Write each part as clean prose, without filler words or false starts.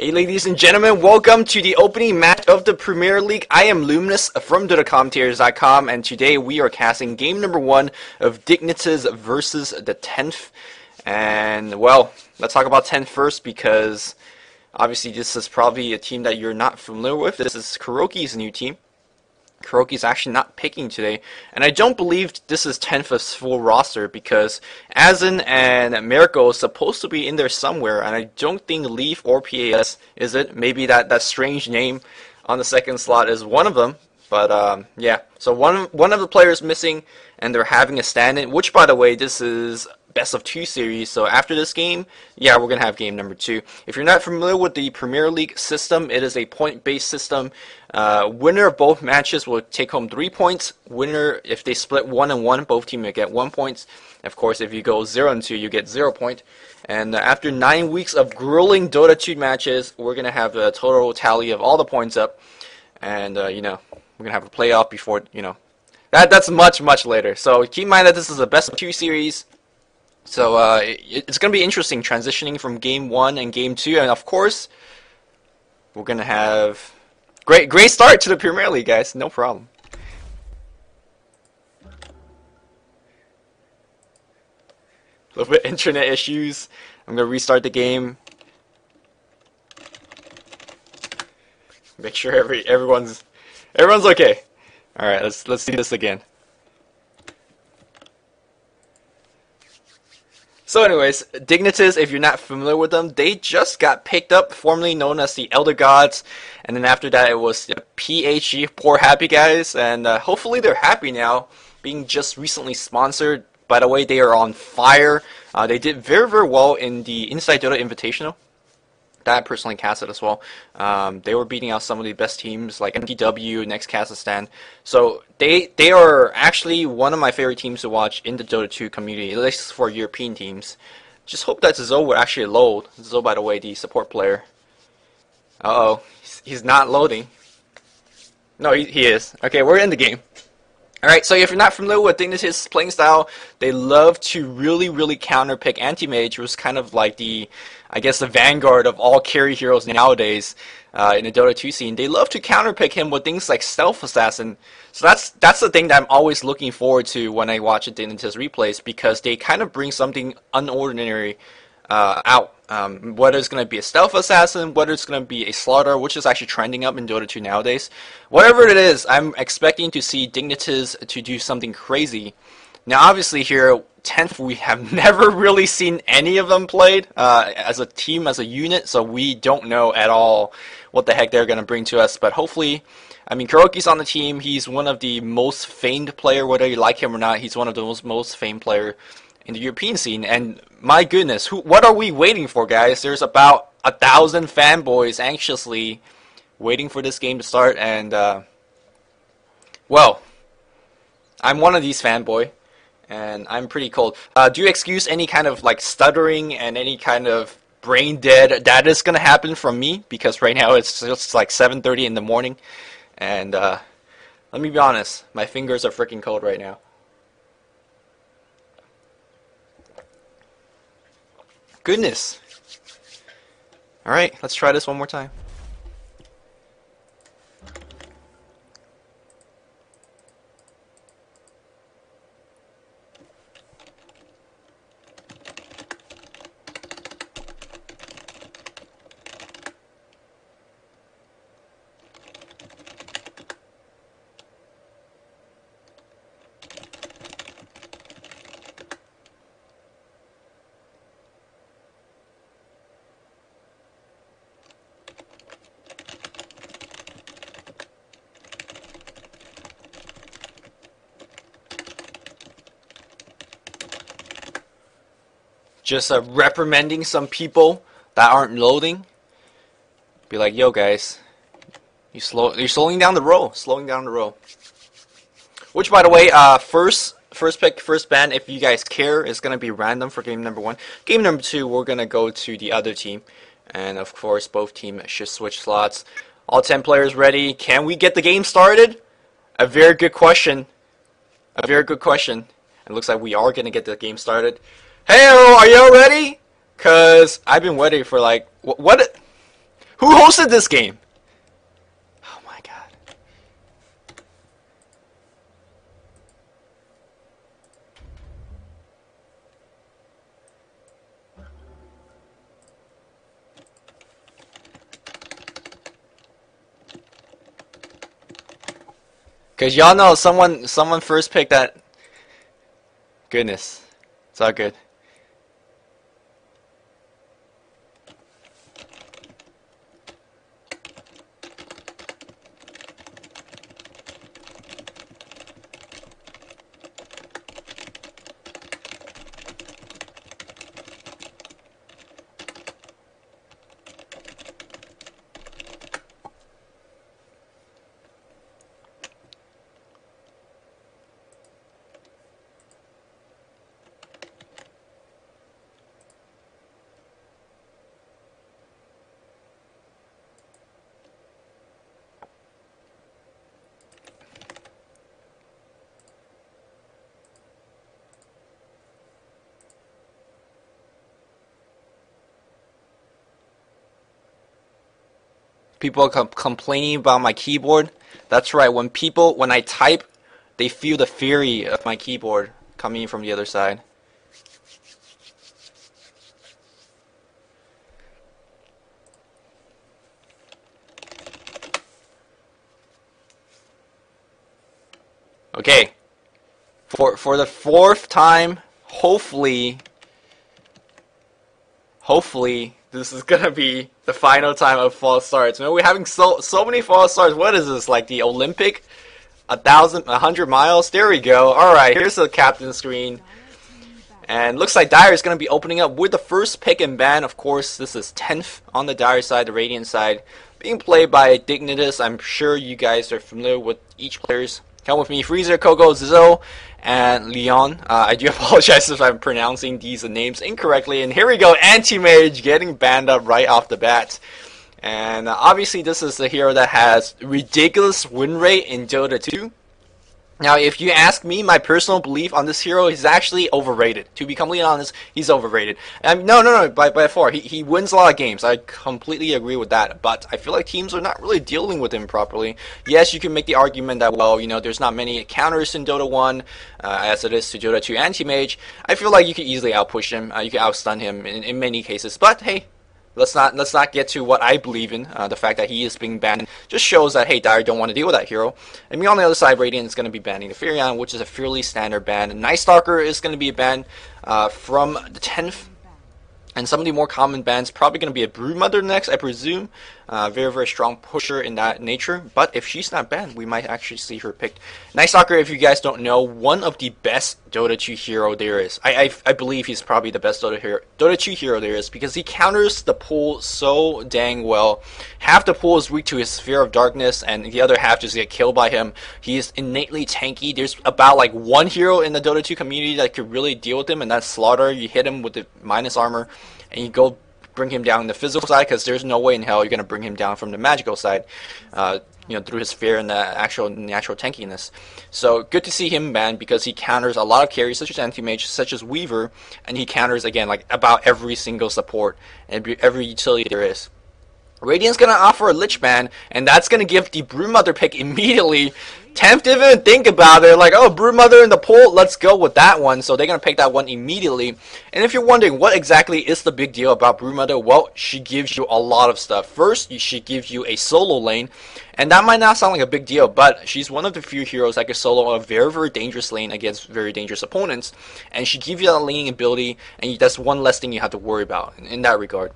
Hey ladies and gentlemen, welcome to the opening match of the Premier League. I am Luminous from TheCommenters.com, and today we are casting game number 1 of Dignitas versus the 10th. And well, let's talk about 10th first, because obviously this is probably a team that you're not familiar with. This is Kuroki's new team. Kuroki's actually not picking today, and I don't believe this is 10th's full roster, because Azin and Mirko is supposed to be in there somewhere, and I don't think Leaf or PAS is it. Maybe that strange name on the second slot is one of them, but yeah, so one of the players missing, and they're having a stand-in, which, by the way, this is best of 2 series, so after this game, yeah, we're gonna have game number 2. If you're not familiar with the Premier League system, it is a point-based system. Winner of both matches will take home 3 points. Winner, if they split 1 and 1, both teams will get 1 point. Of course, if you go 0 and 2, you get 0 point. And after 9 weeks of grueling Dota 2 matches, we're gonna have a total tally of all the points up, and you know, we're gonna have a playoff before, you know, that's much later. So keep in mind that this is a best of 2 series. So it's going to be interesting transitioning from game 1 and game 2, and of course we're going to have great start to the Premier League, guys. No problem. A little bit internet issues. I'm going to restart the game. Make sure everyone's okay. All right, let's do this again. So anyways, Dignitas, if you're not familiar with them, they just got picked up, formerly known as the Elder Gods, and then after that it was the PHG, Poor Happy Guys, and hopefully they're happy now, being just recently sponsored. By the way, they are on fire. They did very well in the Inside Dota Invitational that I personally casted as well. They were beating out some of the best teams like MTW, Next Kazakhstan. So they are actually one of my favorite teams to watch in the Dota 2 community, at least for European teams. Just hope that Zo would actually load. Zo, by the way, the support player. Uh-oh, he's not loading. No, he is. Okay, we're in the game. Alright, so if you're not familiar with Dignitas' playing style, they love to really counter-pick Anti-Mage, which is kind of like the, I guess, the vanguard of all carry heroes nowadays in the Dota 2 scene. They love to counter-pick him with things like Stealth Assassin. So that's the thing that I'm always looking forward to when I watch Dignitas replays, because they kind of bring something unordinary out. Whether it's going to be a Stealth Assassin, whether it's going to be a Slaughter, which is actually trending up in Dota 2 nowadays. Whatever it is, I'm expecting to see Dignitas to do something crazy. Now obviously here, 10th, we have never really seen any of them played as a team, as a unit, so we don't know at all what the heck they're going to bring to us. But hopefully, I mean, Kuroki's on the team. He's one of the most famed player, whether you like him or not. He's one of the most famed player in the European scene, and my goodness, what are we waiting for, guys? There's about 1,000 fanboys anxiously waiting for this game to start, and well, I'm one of these fanboy, and I'm pretty cold. Do you excuse any kind of like stuttering and any kind of brain dead that is gonna happen from me, because right now it's just like 7:30 in the morning, and let me be honest, my fingers are freaking cold right now. Goodness. Alright, let's try this one more time. Just reprimanding some people that aren't loading. Be like, yo guys, you're slowing down the roll, Which, by the way, first pick, first ban, if you guys care, is gonna be random for game number 1. Game number 2, we're gonna go to the other team, and of course, both teams should switch slots. All 10 players ready. Can we get the game started? A very good question. It looks like we are gonna get the game started. Hey, are y'all ready? Cause I've been waiting for like what? Who hosted this game? Oh my god. Cause y'all know someone first picked that. Goodness. It's all good. People are complaining about my keyboard. That's right. When I type, they feel the fury of my keyboard coming from the other side. Okay. For the fourth time, hopefully this is gonna be the final time of false starts. You know, we're having so many false starts. What is this, like the Olympic? 100 miles? There we go. Alright, here's the captain screen. And looks like Dire is gonna be opening up with the first pick and ban. Of course, this is 10th on the Dire side, the Radiant side. Being played by Dignitas. I'm sure you guys are familiar with each players. Come with me, Freezer, Coco, Zizzo, and Leon. I do apologize if I'm pronouncing these names incorrectly. And here we go, Anti-Mage getting banned up right off the bat. And obviously this is the hero that has ridiculous win rate in Dota 2. Now, if you ask me, my personal belief on this hero is actually overrated. To be completely honest, he's overrated. No, by far. He wins a lot of games. I completely agree with that. But I feel like teams are not really dealing with him properly. Yes, you can make the argument that, well, you know, there's not many counters in Dota 1 as it is to Dota 2 Anti-Mage. I feel like you could easily outpush him. You can outstun him in many cases. But, hey, let's not get to what I believe in. The fact that he is being banned just shows that, hey, Dire don't want to deal with that hero. And me on the other side, Radiant is going to be banning the Furion, which is a fairly standard ban. Night Stalker is going to be a ban from the 10th. And some of the more common bans probably going to be a Broodmother next, I presume. Very, very strong pusher in that nature. But if she's not banned, we might actually see her picked. Night Stalker, if you guys don't know, one of the best Dota 2 hero there is. I believe he's probably the best Dota 2 hero there is, because he counters the pool so dang well. Half the pool is weak to his Sphere of Darkness, and the other half just get killed by him. He is innately tanky. There's about like one hero in the Dota 2 community that could really deal with him, and that's Slaughter. You hit him with the minus armor, and you go bring him down the physical side, because there's no way in hell you're going to bring him down from the magical side, you know, through his fear and the actual natural tankiness. So good to see him banned, because he counters a lot of carries such as Anti-Mage, such as Weaver, and he counters, again, like about every single support and every utility there is. Radiant's going to offer a Lich ban, and that's going to give the Broodmother pick immediately. 10th didn't even think about it. Like, oh, Broodmother in the pool, let's go with that one. So they're going to pick that one immediately. And if you're wondering what exactly is the big deal about Broodmother, well, she gives you a lot of stuff. First, she gives you a solo lane. And that might not sound like a big deal, but she's one of the few heroes that can solo a very, very dangerous lane against very dangerous opponents. And she gives you that laning ability, and that's one less thing you have to worry about in that regard.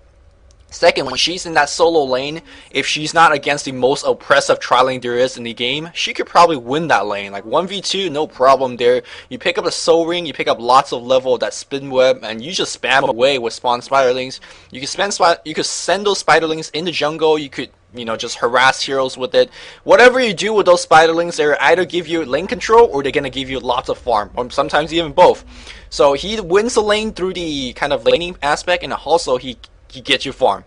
Second, when she's in that solo lane, if she's not against the most oppressive tri-lane there is in the game, she could probably win that lane. Like 1v2, no problem there. You pick up a soul ring, you pick up lots of level of that spin web, and you just spam away with spawn spiderlings. You could send those spiderlings in the jungle. You could, you know, just harass heroes with it. Whatever you do with those spiderlings, they either give you lane control or they're gonna give you lots of farm, or sometimes even both. So he wins the lane through the kind of laning aspect, and also he gets you farm.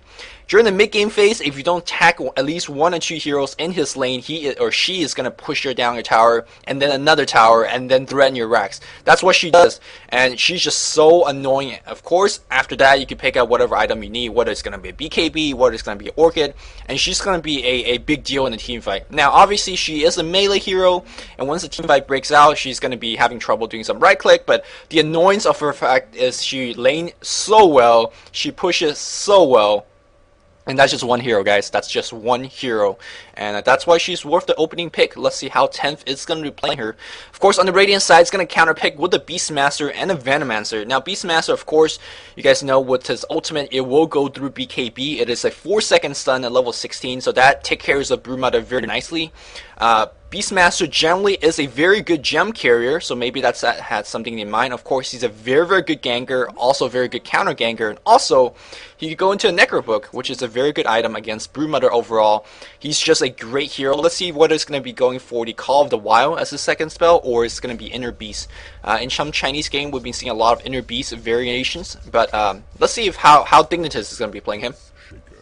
During the mid-game phase, if you don't tackle at least 1 or 2 heroes in his lane, he or she is going to push you down your tower, and then another tower, and then threaten your racks. That's what she does, and she's just so annoying. Of course, after that, you can pick up whatever item you need, whether it's going to be a BKB, whether it's going to be an Orchid, and she's going to be a big deal in the team fight. Now, obviously, she is a melee hero, and once the team fight breaks out, she's going to be having trouble doing some right-click, but the annoyance of her fact is she lane so well, she pushes so well. And that's just one hero, guys. That's just one hero. And that's why she's worth the opening pick. Let's see how 10th is going to be playing her. Of course, on the Radiant side, it's going to counter pick with the Beastmaster and a Venomancer. Now, Beastmaster, of course, you guys know with his ultimate, it will go through BKB. It is a 4-second stun at level 16, so that takes care of Broodmother very nicely. Beastmaster generally is a very good gem carrier, so maybe that had something in mind. Of course, he's a very, very good ganker, also a very good counter ganker, and also he could go into a Necro Book, which is a very good item against Broodmother overall. He's just a great hero. Let's see whether it's going to be going for the Call of the Wild as his second spell, or it's going to be Inner Beast. In some Chinese game, we've been seeing a lot of Inner Beast variations, but let's see how Dignitas is going to be playing him.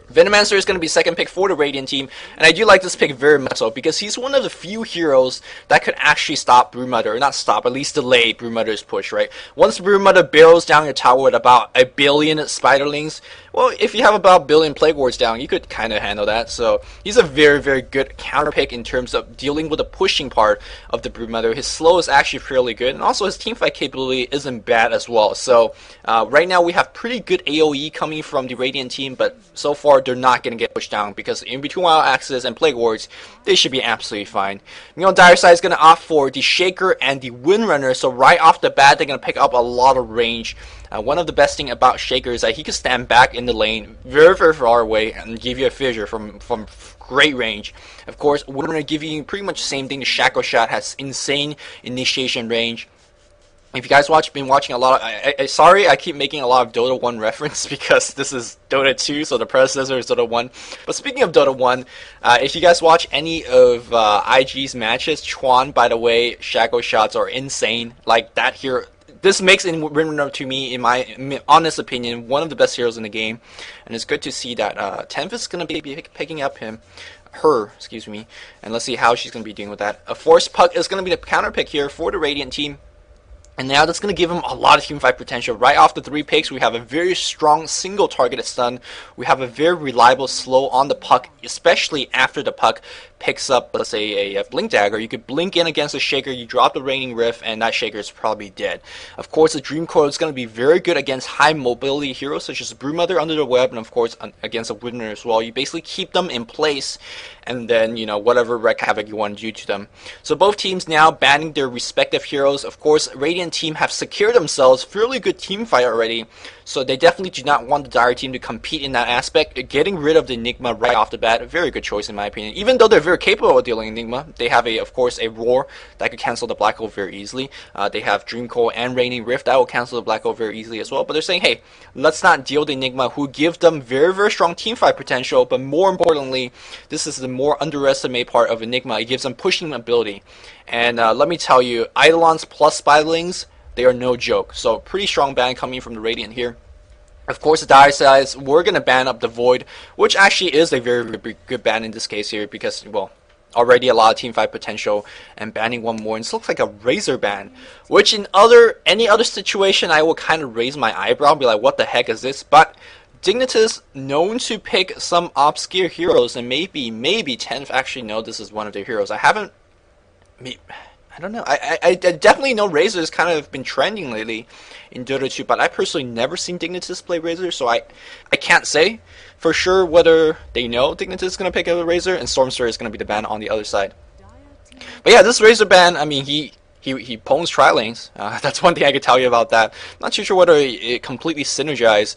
Venomancer is going to be second pick for the Radiant team, and I do like this pick very much so because he's one of the few heroes that could actually stop Broodmother, or not stop, at least delay Broodmother's push, right? Once Broodmother barrels down your tower with about 1 billion Spiderlings, well, if you have about 1 billion Plague Wards down, you could kind of handle that. So he's a very, very good counter pick in terms of dealing with the pushing part of the Broodmother. His slow is actually fairly good, and also his teamfight capability isn't bad as well. So right now we have pretty good AoE coming from the Radiant team, but so far they're not going to get pushed down because in between Wild Axes and Plague Wards, they should be absolutely fine. Dire side is going to opt for the Shaker and the Windrunner, so right off the bat they're going to pick up a lot of range. One of the best thing about Shaker is that he can stand back in the lane very, very far away and give you a fissure from great range. Of course, we're going to give you pretty much the same thing. The Shackle Shot has insane initiation range. If you guys been watching a lot of, sorry I keep making a lot of Dota 1 reference because this is Dota 2, so the predecessor is Dota 1. But speaking of Dota 1, if you guys watch any of IG's matches, Chuan, by the way, Shackle Shots are insane. Like that here. This makes Windrunner to me, in my honest opinion, one of the best heroes in the game, and it's good to see that 10th is going to be picking up her, excuse me, and let's see how she's going to be doing with that. A Force Puck is going to be the counter pick here for the Radiant team. And now that's going to give him a lot of teamfight potential. Right off the 3 picks, we have a very strong single targeted stun. We have a very reliable slow on the puck, especially after the puck picks up, let's say, a Blink Dagger. You could blink in against a Shaker, you drop the Raining Rift, and that Shaker is probably dead. Of course, the Dream Coil is going to be very good against high mobility heroes such as Broodmother under the web, and of course against a Windrunner as well. You basically keep them in place, and then, you know, whatever wreck havoc you want to do to them. So both teams now banning their respective heroes. Of course, Radiant team have secured themselves fairly good team fight already, so they definitely do not want the Dire team to compete in that aspect. Getting rid of the Enigma right off the bat, a very good choice in my opinion. Even though they're very capable of dealing Enigma, they have of course a Roar that could cancel the Black Hole very easily. They have Dream Coil and Raining Rift that will cancel the Black Hole very easily as well. But they're saying, hey, let's not deal the Enigma, who give them very, very strong team fight potential. But more importantly, this is the more underestimated part of Enigma. It gives them pushing ability. And let me tell you, Eidolons plus Spiderlings, they are no joke. So pretty strong ban coming from the Radiant here. Of course, the Dire sides, we're going to ban up the Void, which actually is a very, very good ban in this case here because, well, already a lot of teamfight potential, and banning one more. And this looks like a Razor ban, which in any other situation I will kind of raise my eyebrow and be like, what the heck is this? But Dignitas known to pick some obscure heroes, and maybe 10th actually know this is one of their heroes. I don't know. I definitely know Razor has kind of been trending lately in Dota 2, but I personally never seen Dignitas play Razor, so I can't say for sure whether they know Dignitas is going to pick up a Razor, and Stormstar is going to be the ban on the other side. But yeah, this Razor ban, I mean, he pwns tri-lanes. That's one thing I can tell you about that. Not too sure whether it completely synergized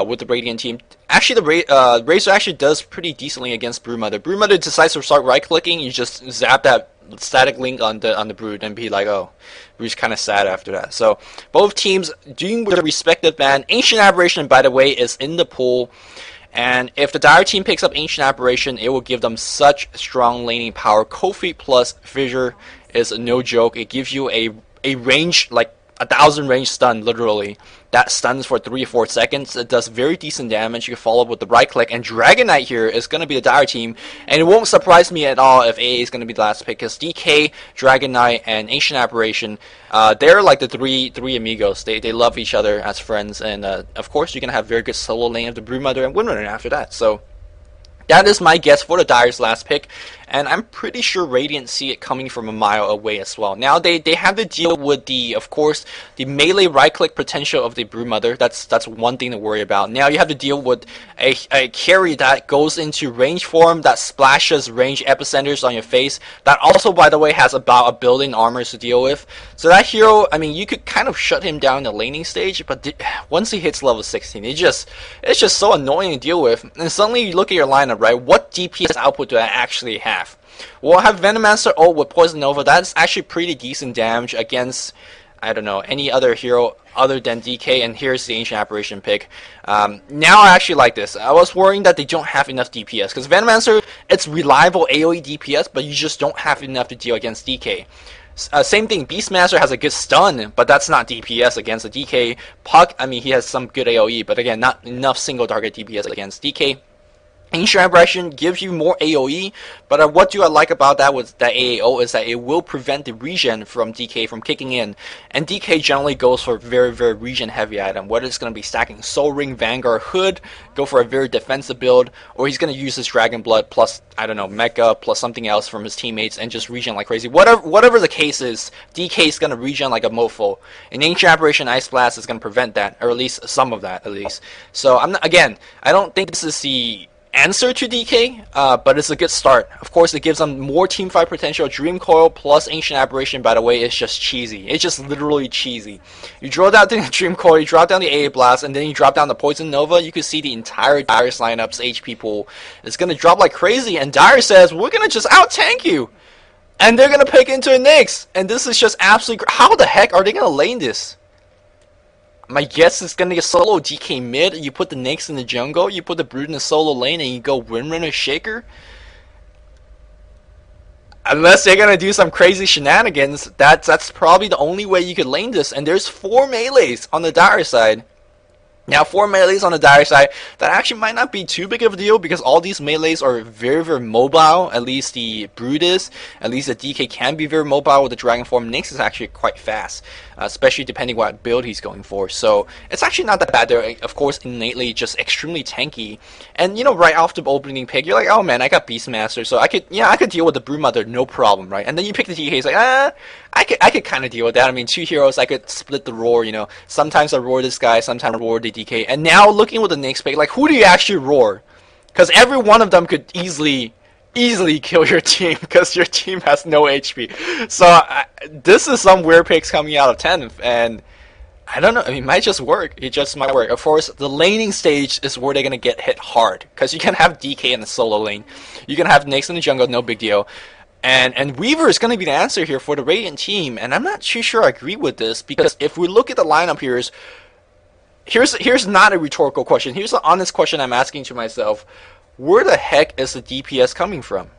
with the Radiant team. Actually, the Razor actually does pretty decently against Broodmother. Broodmother decides to start right-clicking, you just zap that static link on the Brood and be like, oh, Brood's kind of sad after that. So both teams doing their respective ban. Ancient Aberration, by the way, is in the pool. And if the Dire team picks up Ancient Aberration, it will give them such strong laning power. Kofi plus Fissure is no joke. It gives you a range, like 1,000 range stun, literally. That stuns for 3 or 4 seconds. It does very decent damage. You can follow up with the right click. And Dragon Knight here is going to be the dire team. And it won't surprise me at all if AA is going to be the last pick. Because DK, Dragon Knight, and Ancient Aberration, they're like the three amigos. They love each other as friends. And of course, you're going to have very good solo lane of the Broodmother and Windrunner after that. So that is my guess for the Dire's last pick, and I'm pretty sure Radiant see it coming from a mile away as well. Now they have to deal with of course, the melee right-click potential of the Broodmother. That's one thing to worry about. Now you have to deal with a carry that goes into range form, that splashes range epicenters on your face. That also, by the way, has about 1 billion armors to deal with. So that hero, I mean, you could kind of shut him down in the laning stage, but once he hits level 16, it's just so annoying to deal with. And suddenly you look at your lineup, right? What DPS output do I actually have? Well, I have Venomancer ult with Poison Nova. That's actually pretty decent damage against, I don't know, any other hero other than DK, and here's the Ancient Aberration pick. Now I actually like this. I was worrying that they don't have enough DPS, because Venomancer, it's reliable AoE DPS, but you just don't have enough to deal against DK. Same thing, Beastmaster has a good stun, but that's not DPS against a DK. Puck, I mean, he has some good AoE, but again, not enough single target DPS against DK. Ancient Aberration gives you more AoE, but what do I like about that with that AAO is that it will prevent the regen from DK from kicking in, and DK generally goes for a very, very regen heavy item, whether it's going to be stacking Soul Ring, Vanguard, Hood, go for a very defensive build, or he's going to use his Dragon Blood plus, I don't know, Mecha plus something else from his teammates and just regen like crazy. Whatever the case is, DK is going to regen like a mofo, and Ancient Aberration Ice Blast is going to prevent that, or at least some of that, at least. So again, I don't think this is the answer to DK, but it's a good start. Of course, it gives them more teamfight potential. Dream Coil plus Ancient Aberration, by the way, is just cheesy. It's just literally cheesy. You draw down the Dream Coil, you drop down the AA Blast, and then you drop down the Poison Nova. You can see the entire Dire's lineup's HP pool is going to drop like crazy, and Dire says, we're going to just out-tank you. And they're going to pick into a Nyx. And this is just absolutely... How the heck are they going to lane this? My guess is going to get solo DK mid. You put the Nyx in the jungle, you put the Brood in the solo lane, and you go Windrunner Shaker. Unless they're going to do some crazy shenanigans, that's probably the only way you could lane this. And there's 4 melees on the Dire side. Now, 4 melees on the Dire side, that actually might not be too big of a deal because all these melees are very, very mobile. At least the Brood is. At least the DK can be very mobile with the Dragon form. Nyx is actually quite fast, especially depending what build he's going for. So, it's actually not that bad. They're, of course, innately just extremely tanky. And, you know, right off the opening pick, you're like, oh man, I got Beastmaster, so I could deal with the Broodmother, no problem, right? And then you pick the DK, it's like, I could kind of deal with that. I mean, 2 heroes, I could split the roar, you know. Sometimes I roar this guy, sometimes I roar the DK. And now, looking with the Nyx pick, like, who do you actually roar? Because every one of them could easily kill your team, because your team has no HP. So, this is some weird picks coming out of 10th, and I don't know, I mean, it might just work. It just might work. Of course, the laning stage is where they're going to get hit hard, because you can have DK in the solo lane. You can have Nyx in the jungle, no big deal. And Weaver is going to be the answer here for the Radiant team, and I'm not too sure I agree with this, because if we look at the lineup here, here's not a rhetorical question. Here's an honest question I'm asking to myself. Where the heck is the DPS coming from?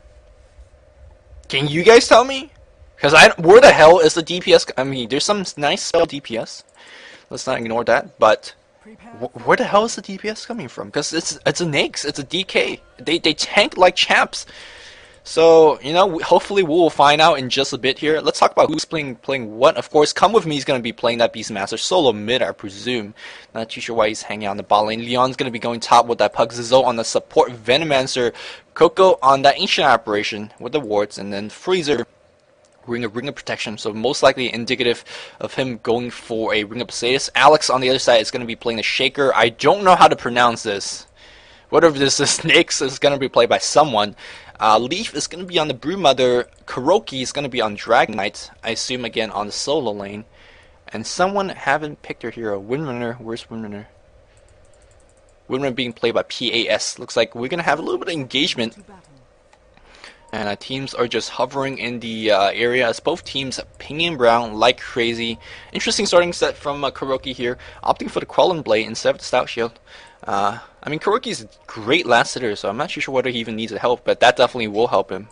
Can you guys tell me? Because where the hell is the DPS? I mean, there's some nice DPS. Let's not ignore that, but where the hell is the DPS coming from? Because it's a Nyx, it's a DK. They tank like champs. So, you know, hopefully we will find out in just a bit here. Let's talk about who's playing what. Of course, Come With Me is going to be playing that Beastmaster solo mid, I presume. Not too sure why he's hanging out in the bot lane. Leon's going to be going top with that Pug Zizzle on the support Venomancer. Coco on that Ancient Aberration with the wards. And then Freezer, Ring of Protection. So most likely indicative of him going for a Ring of Poseidus. Alex on the other side is going to be playing the Shaker. I don't know how to pronounce this. Whatever this is, Nyx is going to be played by someone. Leaf is going to be on the Broodmother. Kuroki is going to be on Dragon Knight. I assume again on the solo lane. And someone haven't picked their hero. Windrunner. Where's Windrunner? Windrunner being played by PAS. Looks like we're going to have a little bit of engagement. And teams are just hovering in the area as both teams pinging around like crazy. Interesting starting set from Kuroki here. Opting for the Quelling Blade instead of the Stout Shield. I mean, Kuroki's a great last hitter, so I'm not too sure whether he even needs a help, but that definitely will help him.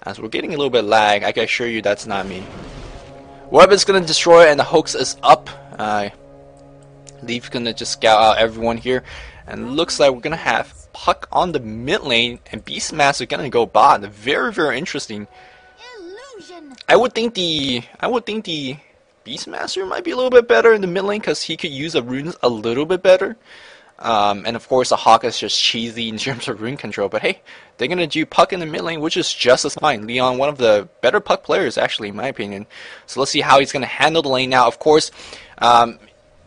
As we're getting a little bit of lag, I can assure you that's not me. Web is gonna destroy, and the hoax is up. Leaf gonna just scout out everyone here, and looks like we're gonna have Puck on the mid lane, and Beastmaster gonna go bot. Very, very interesting. I would think the Beastmaster might be a little bit better in the mid lane because he could use the runes a little bit better. And of course the Hawk is just cheesy in terms of rune control, but hey, they're gonna do Puck in the mid lane, which is just as fine. Leon, one of the better Puck players actually, in my opinion. So let's see how he's gonna handle the lane now. Of course,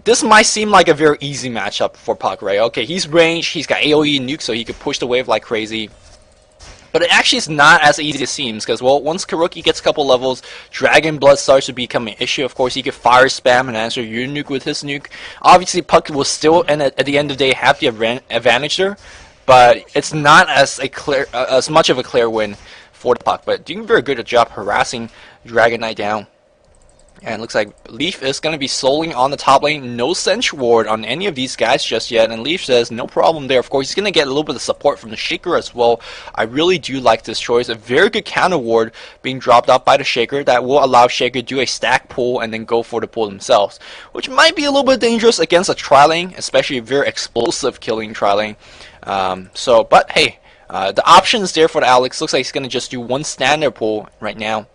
this might seem like a very easy matchup for Puck, right? Okay, he's ranged, he's got AoE and nuke, so he could push the wave like crazy. But it actually is not as easy as it seems, because, well, once Kuroki gets a couple levels, Dragon Blood starts to become an issue. Of course, he could fire spam and answer your nuke with his nuke. Obviously, Puck will still, and at the end of the day, have the advantage there, but it's not as much of a clear win for the Puck. But doing a very good job harassing Dragon Knight down. And it looks like Leaf is going to be soloing on the top lane. No Sentry Ward on any of these guys just yet. And Leaf says no problem there. Of course, he's going to get a little bit of support from the Shaker as well. I really do like this choice. A very good counter ward being dropped off by the Shaker that will allow Shaker to do a stack pull and then go for the pull themselves. Which might be a little bit dangerous against a tri-lane, especially a very explosive killing tri-lane. But hey, the option is there for the Alex. Looks like he's going to just do one standard pull right now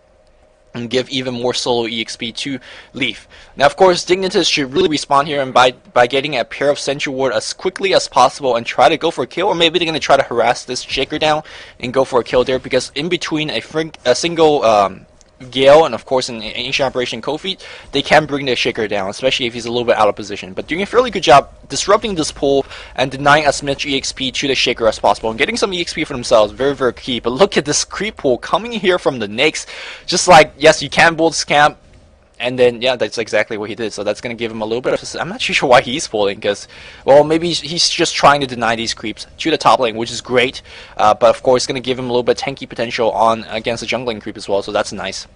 and give even more solo EXP to Leaf. Now, of course, Dignitas should really respond here and by getting a pair of Sentry Ward as quickly as possible and try to go for a kill, or maybe they're going to try to harass this Shaker down and go for a kill there, because in between a single Gale and of course in Ancient Operation Kofi, they can bring the Shaker down, especially if he's a little bit out of position. But doing a fairly good job disrupting this pull and denying as much EXP to the Shaker as possible and getting some EXP for themselves, very, very key. But look at this creep pull coming here from the Nyx. Just like, yes, you can build scamp, and then, yeah, that's exactly what he did. So that's going to give him a little bit of... I'm not too sure why he's pulling, because, well, maybe he's just trying to deny these creeps to the top lane, which is great. But of course, it's going to give him a little bit of tanky potential on against the jungling creep as well, so that's nice.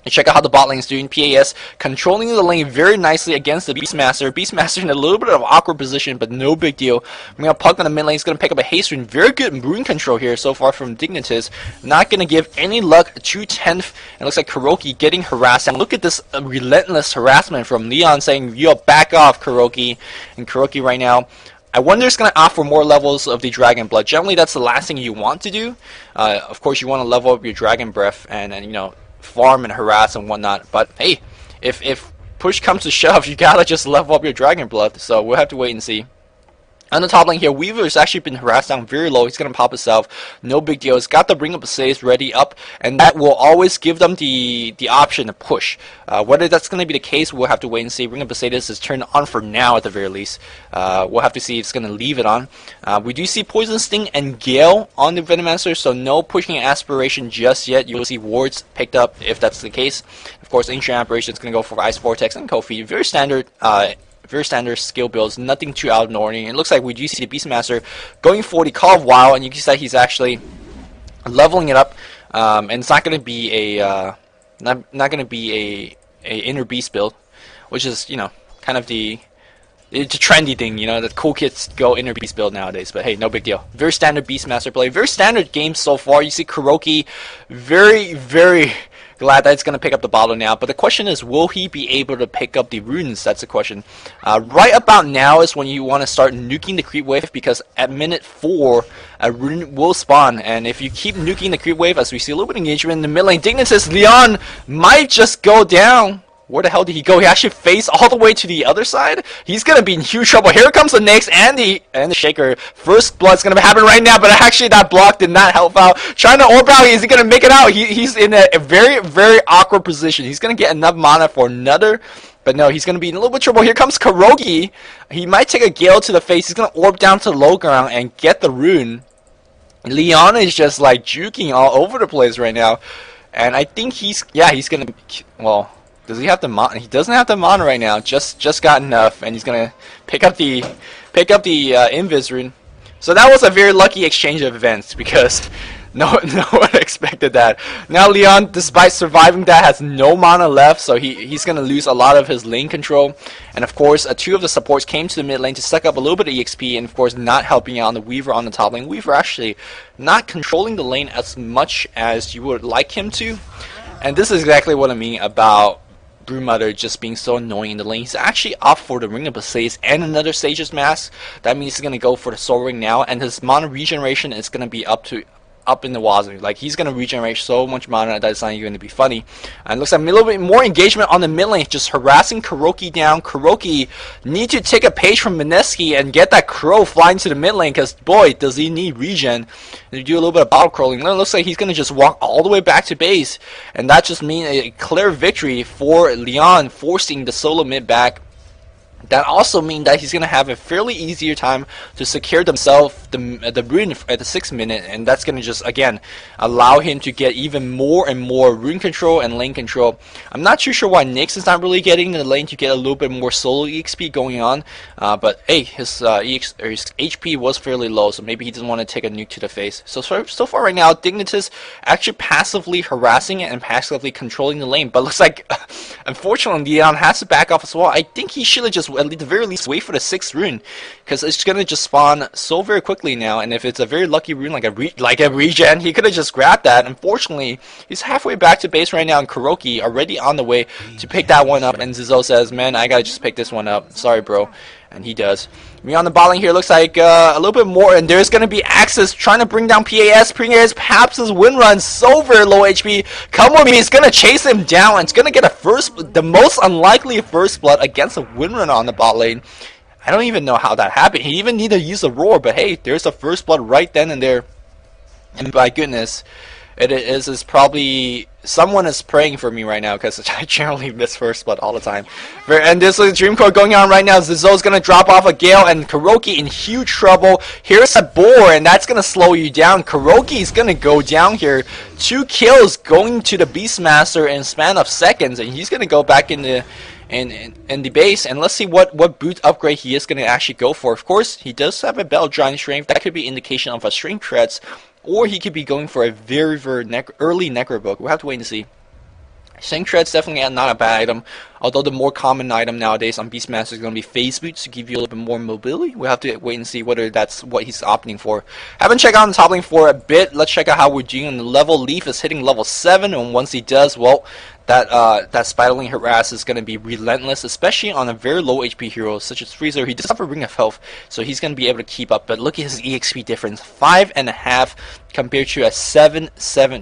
And check out how the bot lane is doing. PAS controlling the lane very nicely against the Beastmaster. Beastmaster in a little bit of an awkward position, but no big deal. We're going to Puck on the mid lane. He's going to pick up a haste rune. Very good rune control here so far from Dignitas. Not going to give any luck to 10th. It looks like Kuroki getting harassed. And look at this relentless harassment from Leon saying, yo, back off, Kuroki. And Kuroki right now, I wonder if it's going to offer more levels of the Dragon Blood. Generally, that's the last thing you want to do. Of course, you want to level up your Dragon Breath and you know, farm and harass and whatnot, but hey, if push comes to shove, you gotta just level up your Dragon Blood, so we'll have to wait and see. On the top lane here, Weaver's actually been harassed down very low. He's going to pop himself. No big deal. He's got the Bring Up a Saves ready up, and that will always give them the option to push. Whether that's going to be the case, we'll have to wait and see. Bring Up a Saves is turned on for now at the very least. We'll have to see if it's going to leave it on. We do see Poison Sting and Gale on the Venomancer, so no pushing Aspiration just yet. You'll see wards picked up if that's the case. Of course, Ancient Operation is going to go for Ice Vortex and Kofi. Very standard skill builds, nothing too out of the ordinary. It looks like we do see the Beastmaster going for the Call of Wild, and you can see that he's actually leveling it up. And it's not going to be a not going to be a inner beast build, which is, you know, kind of it's a trendy thing, you know, that cool kids go inner beast build nowadays. But hey, no big deal. Very standard Beastmaster play, very standard game so far. You see Kuroki, very, very glad that it's going to pick up the bottle now, but the question is, will he be able to pick up the runes? That's the question. Right about now is when you want to start nuking the creep wave, because at minute 4, a rune will spawn, and if you keep nuking the creep wave, as we see a little bit of engagement in the mid lane, Dignitas Leon might just go down. Where the hell did he go? He actually faced all the way to the other side. He's gonna be in huge trouble. Here comes the Nyx and the Shaker. First blood's gonna happen right now, but actually that block did not help out. Trying to orb out, is he gonna make it out? He's in a very, very awkward position. He's gonna get enough mana for another, but no, he's gonna be in a little bit of trouble. Here comes Kuroki. He might take a Gale to the face. He's gonna orb down to the low ground and get the rune. Leon is just like juking all over the place right now, and I think he's gonna, well, does he have the mana? He doesn't have the mana right now. Just got enough, and he's gonna pick up the Invis rune. So that was a very lucky exchange of events, because no one expected that. Now Leon, despite surviving that, has no mana left, so he's gonna lose a lot of his lane control. And of course, 2 of the supports came to the mid lane to suck up a little bit of EXP, and of course not helping out on the Weaver on the top lane. Weaver actually not controlling the lane as much as you would like him to, and this is exactly what I mean about Broodmother just being so annoying in the lane. He's actually up for the Ring of Blaze and another Sage's Mask. That means he's gonna go for the Soul Ring now, and his mana regeneration is gonna be up in the wazoo. Like, he's gonna regenerate so much mana that it's not even gonna be funny. And it looks like a little bit more engagement on the mid lane, just harassing KuroKy down. KuroKy need to take a page from Mineski and get that crow flying to the mid lane, because boy, does he need regen. And do a little bit of battle crawling. It looks like he's gonna just walk all the way back to base, and that just means a clear victory for Leon, forcing the solo mid back. That also means that he's going to have a fairly easier time to secure himself the rune at the 6th minute, and that's going to just, again, allow him to get even more and more rune control and lane control. I'm not too sure why Nyx is not really getting in the lane to get a little bit more solo EXP going on, but hey, his HP was fairly low, so maybe he doesn't want to take a nuke to the face. So far right now, Dignitas actually passively harassing it and passively controlling the lane, but looks like, unfortunately, Leon has to back off as well. I think he should have just at the very least wait for the 6th rune, because it's gonna just spawn so very quickly now, and if it's a very lucky rune like a regen, he could have just grabbed that. Unfortunately, he's halfway back to base right now, and KuroKy already on the way to pick that one up, and Zizo says, man, I gotta just pick this one up, sorry bro. And he does. Me on the bot lane here looks like a little bit more, and there's going to be Axis trying to bring down PAS. Perhaps his win run so very low HP. Come with me, he's going to chase him down. It's going to get the most unlikely first blood against a win run on the bot lane. I don't even know how that happened. He even needed to use a roar, but hey, there's the first blood right then and there. And by goodness, it is probably someone is praying for me right now, because I generally miss first blood all the time. And this is Dream Core going on right now. Zizo's gonna drop off a Gale, and KuroKy in huge trouble. Here's a boar, and that's gonna slow you down. KuroKy's gonna go down here. 2 kills going to the Beastmaster in a span of seconds, and he's gonna go back in the base, and let's see what boot upgrade he is gonna actually go for. Of course, he does have a Bell Giant Strength. That could be indication of a Strength Treads, or he could be going for a very early Necro Book. We'll have to wait and see. Strength Tread's definitely not a bad item, although the more common item nowadays on Beastmaster is going to be Phase Boots to give you a little bit more mobility. We'll have to wait and see whether that's what he's opting for. Haven't checked out the top lane for a bit. Let's check out how we're doing on the level. Leaf is hitting level 7, and once he does, well, that Spiderling harass is going to be relentless, especially on a very low HP hero such as Freezer. He does have a Ring of Health, so he's going to be able to keep up. But look at his EXP difference, 5.5 compared to a 7.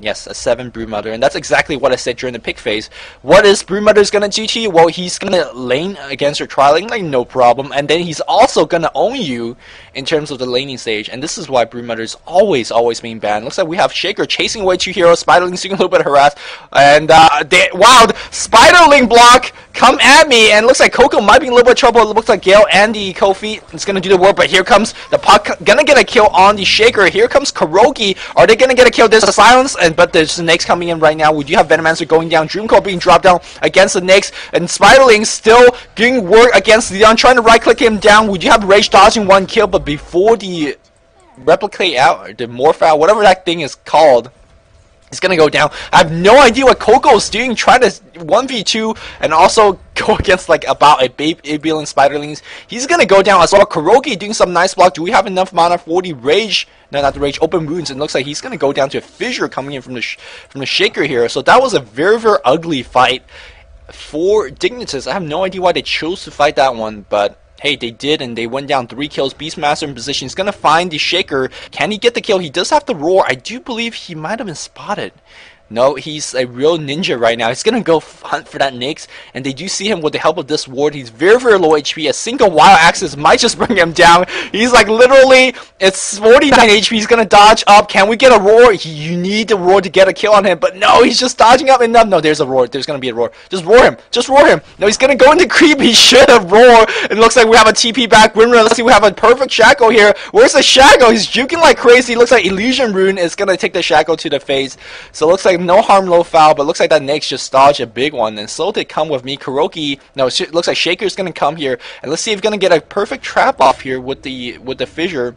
Yes, a 7 Broodmother, and that's exactly what I said during the pick phase. What is Broodmother's going to do to you? Well, he's going to lane against your trialing like no problem, and then he's also going to own you in terms of the laning stage, and this is why Broodmother's always being banned. Looks like we have Shaker chasing away 2 heroes, Spiderling's doing a little bit of harass, and wow, Spiderling block, come at me, and looks like Coco might be in a little bit of trouble. It looks like Gale and the Kofi is going to do the work, but here comes the puck, gonna get a kill on the Shaker. Here comes KuroKy. Are they gonna get a kill? There's a silence, but there's the Nyx coming in right now. We do have Venomancer going down, Dreamcoat being dropped down against the Nyx, and Spiderling still doing work against Leon, trying to right-click him down. We do have Rage dodging 1 kill, but before the replicate out, or the morph out, whatever that thing is called, it's gonna go down. I have no idea what Coco's doing, trying to 1v2 and also go against like about a billion Spiderlings. He's gonna go down as well. KuroKy doing some nice block. Do we have enough mana for the Rage? No, not the Rage, Open Wounds. It looks like he's gonna go down to a Fissure coming in from the Shaker here. So that was a very ugly fight for Dignitas. I have no idea why they chose to fight that one, but hey, they did, and they went down 3 kills. Beastmaster in position. He's going to find the Shaker. Can he get the kill? He does have the Roar. I do believe he might have been spotted. No, he's a real ninja right now. He's going to go hunt for that Nyx, and they do see him with the help of this ward. He's very low HP. A single wild axis might just bring him down. He's like literally, it's 49 HP. He's going to dodge up. Can we get a Roar? You need the Roar to get a kill on him, but no, he's just dodging up enough. No, there's a Roar. There's going to be a Roar. Just roar him. Just roar him. No, he's going to go into creep. He should have Roar. It looks like we have a TP back. Win run. Let's see, we have a perfect Shackle here. Where's the Shackle? He's juking like crazy. Looks like Illusion Rune is going to take the Shackle to the face. So it looks like no harm, no foul, but looks like that Nyx just dodged a big one, and so they come with me. KuroKy, no, it looks like Shaker's gonna come here, and let's see if he's gonna get a perfect trap off here with the Fissure.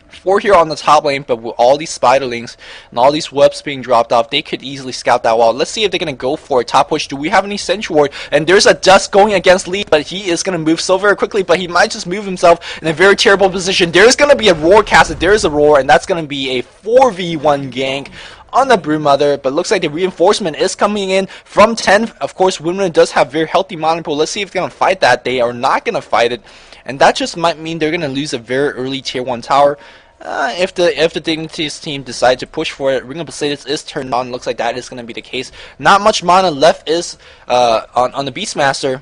4 here on the top lane, but with all these Spiderlings and all these webs being dropped off, they could easily scout that wall. Let's see if they're going to go for a top push. Do we have any Sentry Ward? And there's a Dust going against Lee, but he is going to move so very quickly, but he might just move himself in a very terrible position. There's going to be a Roar casted. There's a Roar, and that's going to be a 4v1 gank on the Broodmother, but looks like the reinforcement is coming in from 10th. Of course, Wimbledon does have very healthy mana pool. Let's see if they're going to fight that. They are not going to fight it, and that just might mean they're going to lose a very early tier 1 tower. If the Dignitas team decide to push for it, Ring of Placetus is turned on. Looks like that is going to be the case. Not much mana left is on the Beastmaster.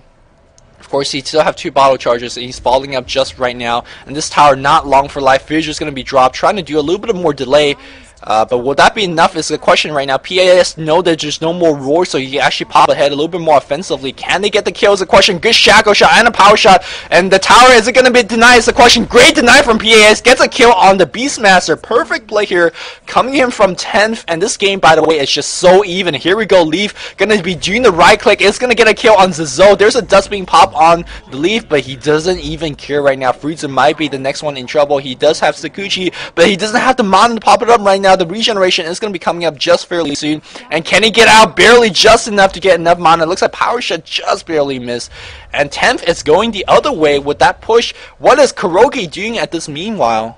Of course, he still have 2 bottle charges, and he's following up just right now. And this tower not long for life. Fissure is going to be dropped, trying to do a little bit of more delay. But will that be enough is the question right now. PAS know that there's no more roar, so you can actually pop ahead a little bit more offensively. Can they get the kill is the question. Good shackle shot and a power shot. And the tower, is it going to be denied is the question. Great deny from PAS. Gets a kill on the Beastmaster. Perfect play here. Coming in from 10th. And this game, by the way, is just so even. Here we go. Leaf going to be doing the right click. It's going to get a kill on Zizo. There's a dust being pop on the Leaf, but he doesn't even care right now. Frieza might be the next one in trouble. He does have Sakuchi, but he doesn't have the mana to pop it up right now. The regeneration is going to be coming up just fairly soon. And can he get out? Barely, just enough to get enough mana. It looks like Power Shot just barely missed. And 10th is going the other way with that push. What is Kuroki doing at this meanwhile?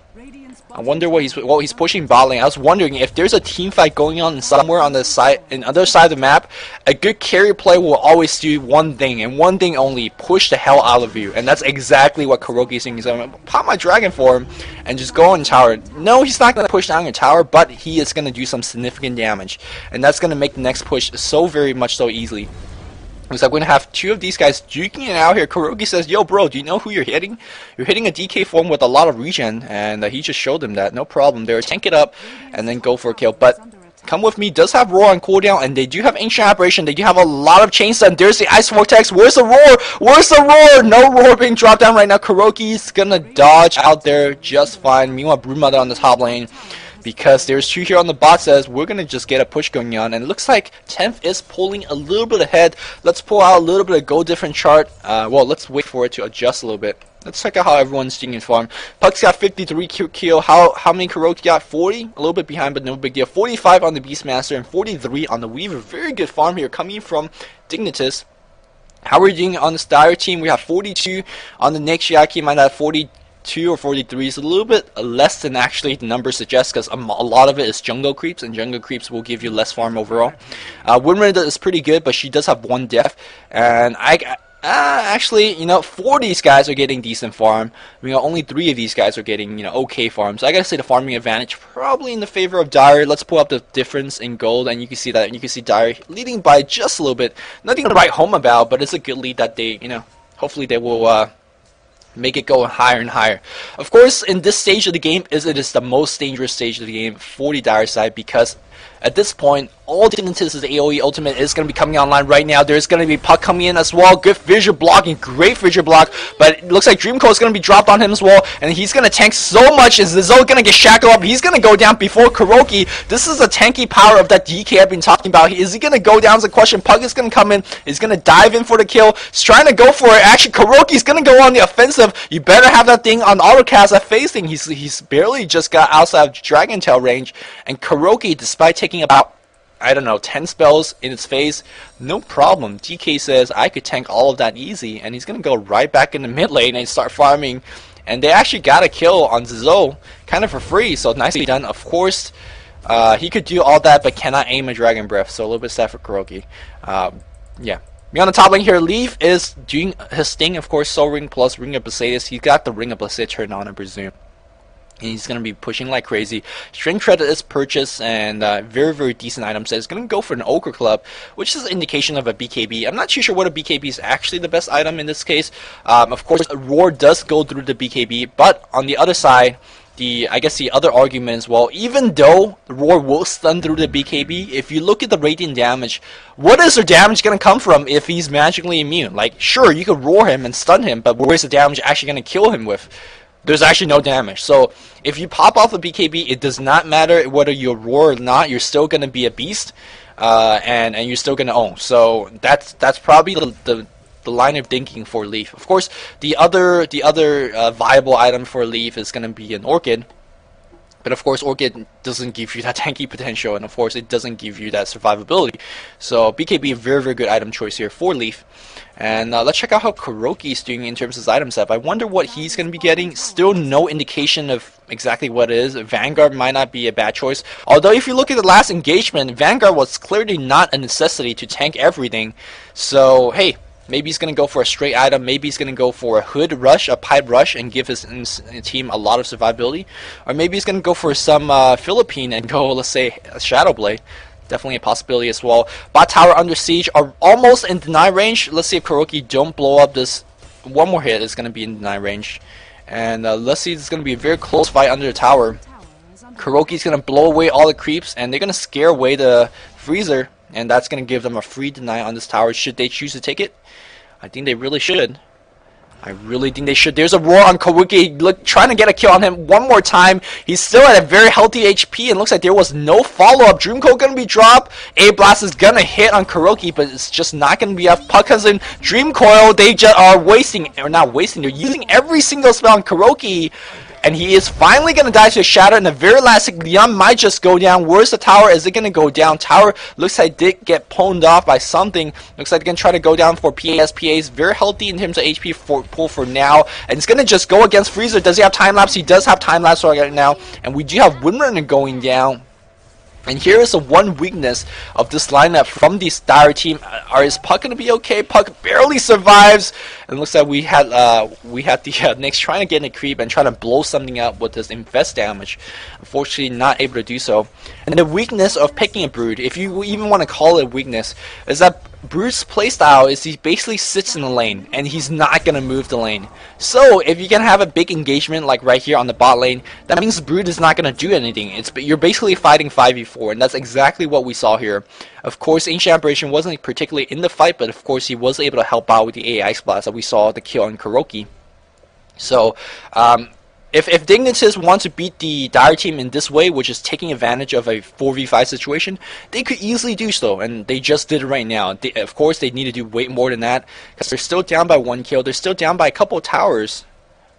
I wonder what he's pushing bot lane. I was wondering if there's a team fight going on somewhere on the side, in other side of the map. A good carry play will always do one thing and one thing only: push the hell out of you. And that's exactly what Kuroki is doing. He's going to pop my dragon for him and just go on tower. No, he's not going to push down your tower, but he is going to do some significant damage, and that's going to make the next push so very much so easily. Looks like we're going to have 2 of these guys duking it out here. Kuroki says, yo bro, do you know who you're hitting? You're hitting a DK form with a lot of regen, and he just showed them that. No problem there. Tank it up and then go for a kill. But Come With Me does have Roar on cooldown, and they do have Ancient Aberration. They do have a lot of Chain Stun. There's the Ice Vortex. Where's the Roar? Where's the Roar? No Roar being dropped down right now. Kuroki's gonna dodge out there just fine. Meanwhile, Broodmother on the top lane, because there's 2 here on the bot, says we're gonna just get a push going on, and it looks like 10th is pulling a little bit ahead. Let's pull out a little bit of Go Different chart. Well, let's wait for it to adjust a little bit. Let's check out how everyone's doing in farm. Puck's got 53 kill. How many Kuroki got? 40? A little bit behind, but no big deal. 45 on the Beastmaster and 43 on the Weaver. Very good farm here coming from Dignitas. How are we doing on the Dire team? We have 42 on the Nick. Shiaki might have 42 or 43. It's a little bit less than actually the numbers suggest, because a lot of it is jungle creeps, and jungle creeps will give you less farm overall. Winrida is pretty good, but she does have 1 death, and actually, you know, 4 of these guys are getting decent farm. You know, only 3 of these guys are getting, you know, okay farm. So I gotta say the farming advantage probably in the favor of Dire. Let's pull up the difference in gold, and you can see that. You can see Dire leading by just a little bit. Nothing to write home about, but it's a good lead that they, you know, hopefully they will make it go higher and higher. Of course, in this stage of the game, it is the most dangerous stage of the game for the Dire side, because at this point, all Dignitas' AoE ultimate is going to be coming online right now. There's going to be Puck coming in as well. Good fissure blocking, great fissure block, but it looks like Dreamcoat is going to be dropped on him as well, and he's going to tank so much. Is Zizo going to get shackled up? He's going to go down before Kuroki. This is the tanky power of that DK I've been talking about. Is he going to go down is the question. Puck is going to come in. He's going to dive in for the kill. He's trying to go for it. Actually, Kuroki's going to go on the offensive. You better have that thing on autocast at facing. He's barely just got outside of Dragon Tail range, and Kuroki, despite taking about, I don't know, 10 spells in its face, no problem. DK says I could tank all of that easy, and he's gonna go right back in the mid lane and start farming. And they actually got a kill on Zizo kind of for free, so nicely done. Of course, he could do all that but cannot aim a Dragon Breath, so a little bit sad for Kuroki. Yeah. Me on the top lane here, Leaf is doing his thing, of course. Soul Ring plus Ring of Placetus. He's got the Ring of Placetus turned on, I presume. And he's going to be pushing like crazy. Strength Shredder is purchased, and very, very decent item set. He's going to go for an Ochre Club, which is an indication of a BKB. I'm not too sure what a BKB is actually the best item in this case. Of course, Roar does go through the BKB, but on the other side, I guess the other argument is, well, even though the Roar will stun through the BKB, if you look at the radiant damage, what is the damage going to come from if he's magically immune? Like, sure, you could roar him and stun him, but where's the damage actually going to kill him with? There's actually no damage. So if you pop off a BKB, it does not matter whether you roar or not. You're still going to be a beast, and you're still going to own. So that's probably the line of thinking for Leaf. Of course, the other viable item for Leaf is going to be an Orchid. But of course, Orchid doesn't give you that tanky potential, and of course, it doesn't give you that survivability. So BKB, a very, very good item choice here for Leaf. And let's check out how Kuroki is doing in terms of his item set. I wonder what he's going to be getting. Still no indication of exactly what it is. Vanguard might not be a bad choice. Although if you look at the last engagement, Vanguard was clearly not a necessity to tank everything. So, hey, maybe he's going to go for a straight item. Maybe he's going to go for a hood rush, a pipe rush, and give his team a lot of survivability. Or maybe he's going to go for some Philippine and go, let's say, a Shadow Blade. Definitely a possibility as well. Bot tower under siege are almost in deny range. Let's see if Kuroki don't blow up this. One more hit is going to be in deny range. And let's see, it's going to be a very close fight under the tower. Kuroki's going to blow away all the creeps, and they're going to scare away the freezer. And that's going to give them a free deny on this tower should they choose to take it. I think they really should. I really think they should. There's a roar on Kuroki, trying to get a kill on him one more time. He's still at a very healthy HP, and looks like there was no follow-up. Dream Coil gonna be dropped. A Blast is gonna hit on Kuroki, but it's just not gonna be enough. Puck comes in. Dream Coil, they just are wasting, or not wasting, they're using every single spell on Kuroki. And he is finally going to die to a shadow. And the very last Leon might just go down. Where's the tower? Is it going to go down? Tower looks like it did get pwned off by something. Looks like they're going to try to go down for PAS. PA's very healthy in terms of HP pool for now. And it's going to just go against Freezer. Does he have time lapse? He does have time lapse right now. And we do have Windrunner going down. And here is the one weakness of this lineup from the Dire team. Is Puck going to be okay? Puck barely survives. And it looks like we had the Nyx trying to get in a creep and trying to blow something up with this invest damage. Unfortunately, not able to do so. And the weakness of picking a Brood, if you even want to call it a weakness, is that Brood's playstyle is he basically sits in the lane and he's not going to move the lane. So if you can have a big engagement like right here on the bot lane, that means Brood is not going to do anything. You're basically fighting 5v4, and that's exactly what we saw here. Of course, Ancient Aberration wasn't particularly in the fight, but of course he was able to help out with the AI Splash that we saw the kill on Kuroki. So, if Dignitas want to beat the Dire team in this way, which is taking advantage of a 4v5 situation, they could easily do so, and they just did it right now. Of course, they need to do way more than that, because they're still down by 1 kill. They're still down by a couple of towers.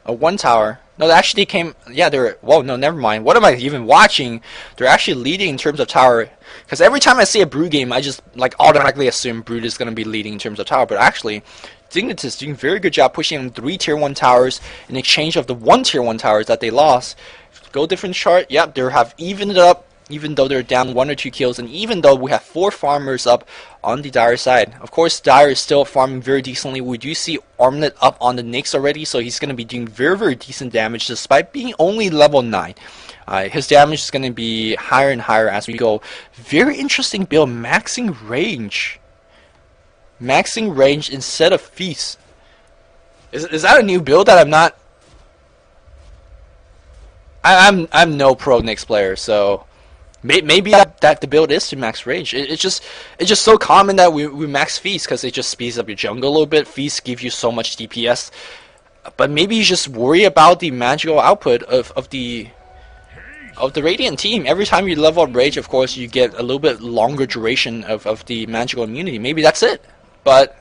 1 tower. No, they actually came... Yeah, they're... Whoa, no, never mind. What am I even watching? They're actually leading in terms of tower. Because every time I see a Brood game, I just like automatically assume Brood is going to be leading in terms of tower. But actually, Dignitas doing a very good job pushing in 3 tier 1 towers in exchange of the 1 tier 1 towers that they lost. Go different chart. Yep, they have evened it up, even though they're down 1 or 2 kills, and even though we have 4 farmers up on the Dire side. Of course, Dire is still farming very decently. We do see Armlet up on the Nyx already, so he's going to be doing very, very decent damage despite being only level 9. His damage is going to be higher and higher as we go. Very interesting build, maxing range. Maxing range instead of feast. Is that a new build that I'm not... I'm no pro Nyx player, so maybe that the build is to max range. It's just so common that we max feast because it just speeds up your jungle a little bit. Feast give you so much DPS, but maybe you just worry about the magical output of the Radiant team. Every time you level up Rage, of course, you get a little bit longer duration of the magical immunity. Maybe that's it, but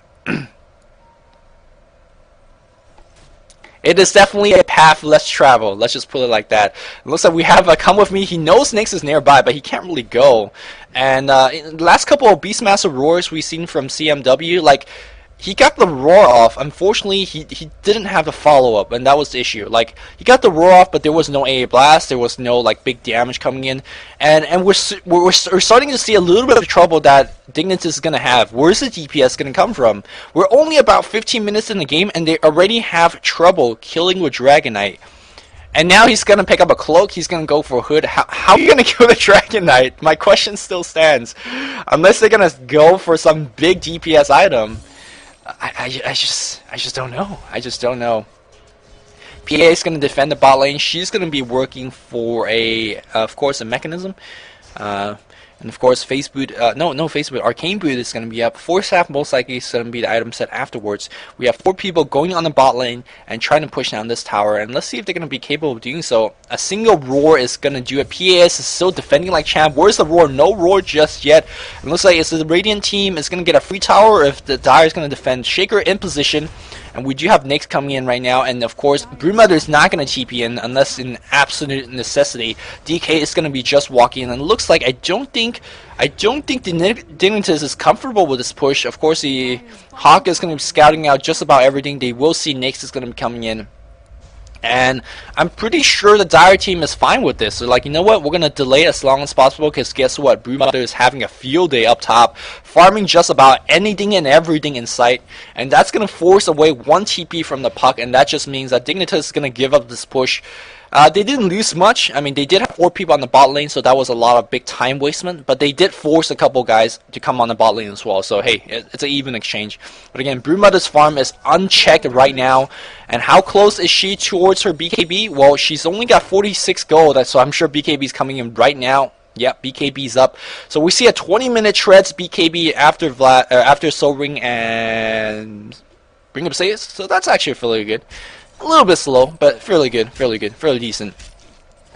it is definitely a path less traveled. Let's just put it like that. It looks like we have a Come With Me. He knows Nyx is nearby, but he can't really go. And in the last couple of Beastmaster roars we've seen from CMW, like, he got the roar off. Unfortunately, he didn't have the follow-up, and that was the issue. Like, he got the roar off, but there was no AA blast. There was no like big damage coming in, and we're starting to see a little bit of trouble that Dignitas is gonna have. Where's the DPS gonna come from? We're only about 15 minutes in the game, and they already have trouble killing with Dragon Knight. And now he's gonna pick up a cloak. He's gonna go for a hood. How are you gonna kill the Dragon Knight? My question still stands. Unless they're gonna go for some big DPS item. I just don't know. I just don't know. PA is going to defend the bot lane. She's going to be working for of course, a mechanism. And of course, Face Boot, no Face Boot, Arcane Boot is going to be up. Force Staff most likely is going to be the item set afterwards. We have 4 people going on the bot lane and trying to push down this tower, and let's see if they're going to be capable of doing so. A single roar is going to do it. PAS is still defending like champ. Where's the roar? No roar just yet. It looks like it's the Radiant team is going to get a free tower if the Dire is going to defend. Shaker in position. And we do have Nyx coming in right now, and of course, Broodmother is not going to TP in unless in absolute necessity. DK is going to be just walking in, and it looks like I don't think the Dignitas is comfortable with this push. Of course, the Hawk is going to be scouting out just about everything. They will see Nyx is going to be coming in. And I'm pretty sure the Dire team is fine with this. So like, you know what, we're going to delay as long as possible, because guess what, Broodmother is having a field day up top, farming just about anything and everything in sight, and that's going to force away 1 TP from the puck, and that just means that Dignitas is going to give up this push. They didn't lose much. I mean, they did have 4 people on the bot lane, so that was a lot of big time wastement, but they did force a couple guys to come on the bot lane as well, so hey, it's an even exchange. But again, Broodmother's farm is unchecked right now, and how close is she towards her BKB? Well, she's only got 46 gold, so I'm sure BKB is coming in right now. Yep, BKB's up. So we see a 20-minute treads BKB after Soul Ring and Bring Up Saves, so that's actually fairly good. A little bit slow, but fairly good, fairly decent.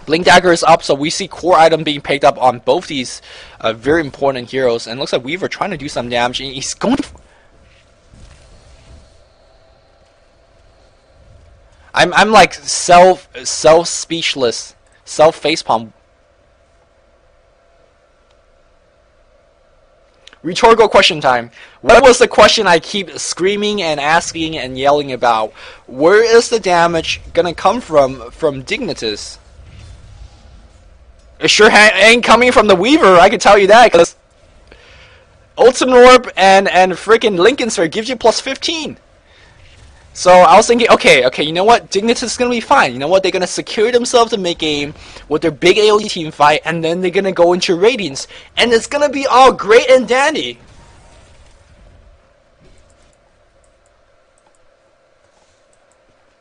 Blink Dagger is up, so we see core item being picked up on both these very important heroes, and it looks like Weaver trying to do some damage, and he's going. I'm like self speechless, self facepalm. Rhetorical question time. What was the question I keep screaming and asking and yelling about? Where is the damage gonna come from Dignitas? It sure ain't coming from the Weaver, I can tell you that, because Ultimate Orb and freaking Lincoln Sphere gives you plus 15. So I was thinking, okay, you know what? Dignitas is going to be fine. You know what? They're going to secure themselves in mid-game with their big AoE team fight, and then they're going to go into Radiance, and it's going to be all great and dandy.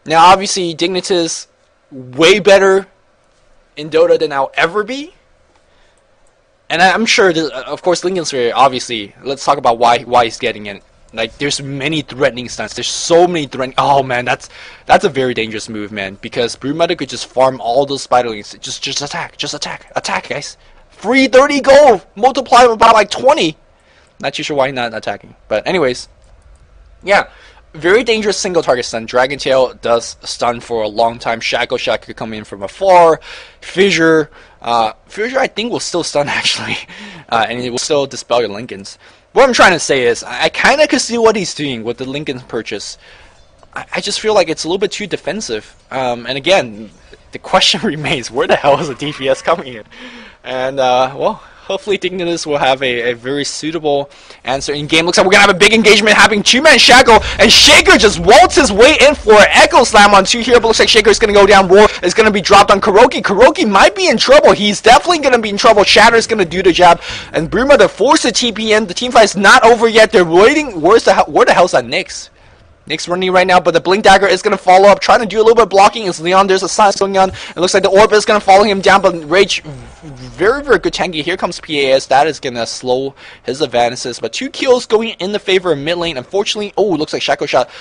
Now, obviously, Dignitas way better in Dota than I'll ever be. And I'm sure, of course, Lincoln Sphere, obviously, let's talk about why he's getting it. Like, there's many threatening stunts. There's so many threatening. Oh man, that's a very dangerous move, man. Because Broodmother could just farm all those spiderlings. Just attack, guys. Free 30 gold, multiply by like 20. Not too sure why not attacking. But anyways, yeah, very dangerous single target stun. Dragon Tail does stun for a long time. Shackle Shot could come in from afar. Fissure I think will still stun actually, and it will still dispel your Lincolns. What I'm trying to say is, I kind of could see what he's doing with the Lincoln purchase. I just feel like it's a little bit too defensive. And again, the question remains, where the hell is the DPS coming in? And, well, hopefully Dignitas will have a very suitable answer in game. Looks like we're going to have a big engagement happening. 2-man Shackle, and Shaker just waltz his way in for an Echo Slam on 2 here, but looks like Shaker is going to go down. Roar is going to be dropped on Kuroki. Kuroki might be in trouble. He's definitely going to be in trouble. Shatter is going to do the job, and Broodmother forced the TP in. The team fight is not over yet. They're waiting. Where the hell's that Nyx? Nyx running right now, but the Blink Dagger is going to follow up, trying to do a little bit of blocking. It's Leon, there's a silence going on. It looks like the Orb is going to follow him down, but Rage, very good tanky. Here comes PAS. That is going to slow his advances, but 2 kills going in the favor of mid lane. Unfortunately, oh, it looks like Shackle Shot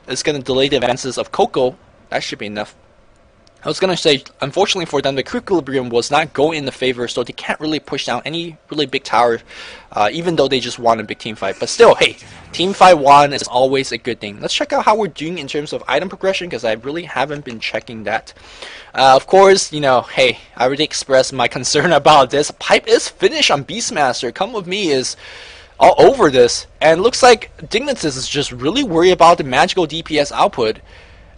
is going to delay the advances of Coco. That should be enough. I was going to say, unfortunately for them, the equilibrium was not going in the favor, so they can't really push down any really big tower, even though they just won a big team fight. But still, hey, team fight 1 is always a good thing. Let's check out how we're doing in terms of item progression, because I really haven't been checking that. Of course, you know, hey, I already expressed my concern about this. Pipe is finished on Beastmaster. Come With Me is all over this, and looks like Dignitas is just really worried about the magical DPS output.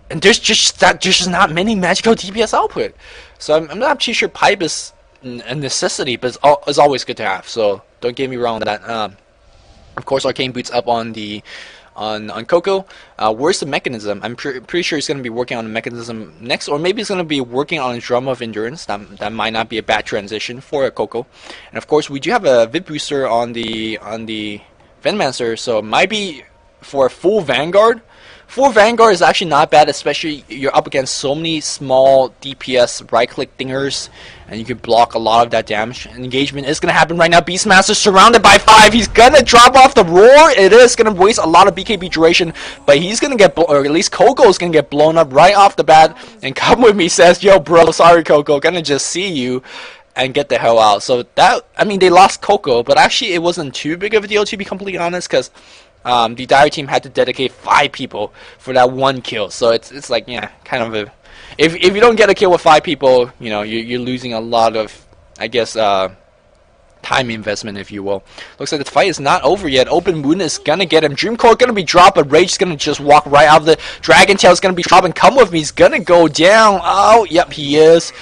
And there's just not many magical DPS output, so I'm not too sure Pipe is a necessity, but it's always good to have. So don't get me wrong on that. Of course, Arcane Boots up on Coco. Where's the mechanism? I'm pretty sure he's going to be working on the mechanism next, or maybe he's going to be working on a Drum of Endurance. That might not be a bad transition for a Coco. And of course, we do have a VIP booster on the Venomancer, so it might be for a full Vanguard. Full Vanguard is actually not bad, especially you're up against so many small DPS right-click dingers, and you can block a lot of that damage. Engagement is going to happen right now. Beastmaster surrounded by 5. He's going to drop off the Roar. It is going to waste a lot of BKB duration, but he's going to get, or at least Coco is going to get blown up right off the bat. And Come With Me says, yo, bro, sorry, Coco, going to just see you and get the hell out. So that, I mean, they lost Coco, but actually it wasn't too big of a deal, to be completely honest, because the Dire team had to dedicate 5 people for that 1 kill. So it's like, yeah, kind of a, if you don't get a kill with 5 people, you know, you're losing a lot of, I guess, time investment, if you will. Looks like the fight is not over yet. Open Wound is gonna get him. Dreamcore gonna be dropped, but Rage is gonna just walk right out of the Dragon Tail is gonna be dropped, and Come With Me is gonna go down. Oh, yep, he is.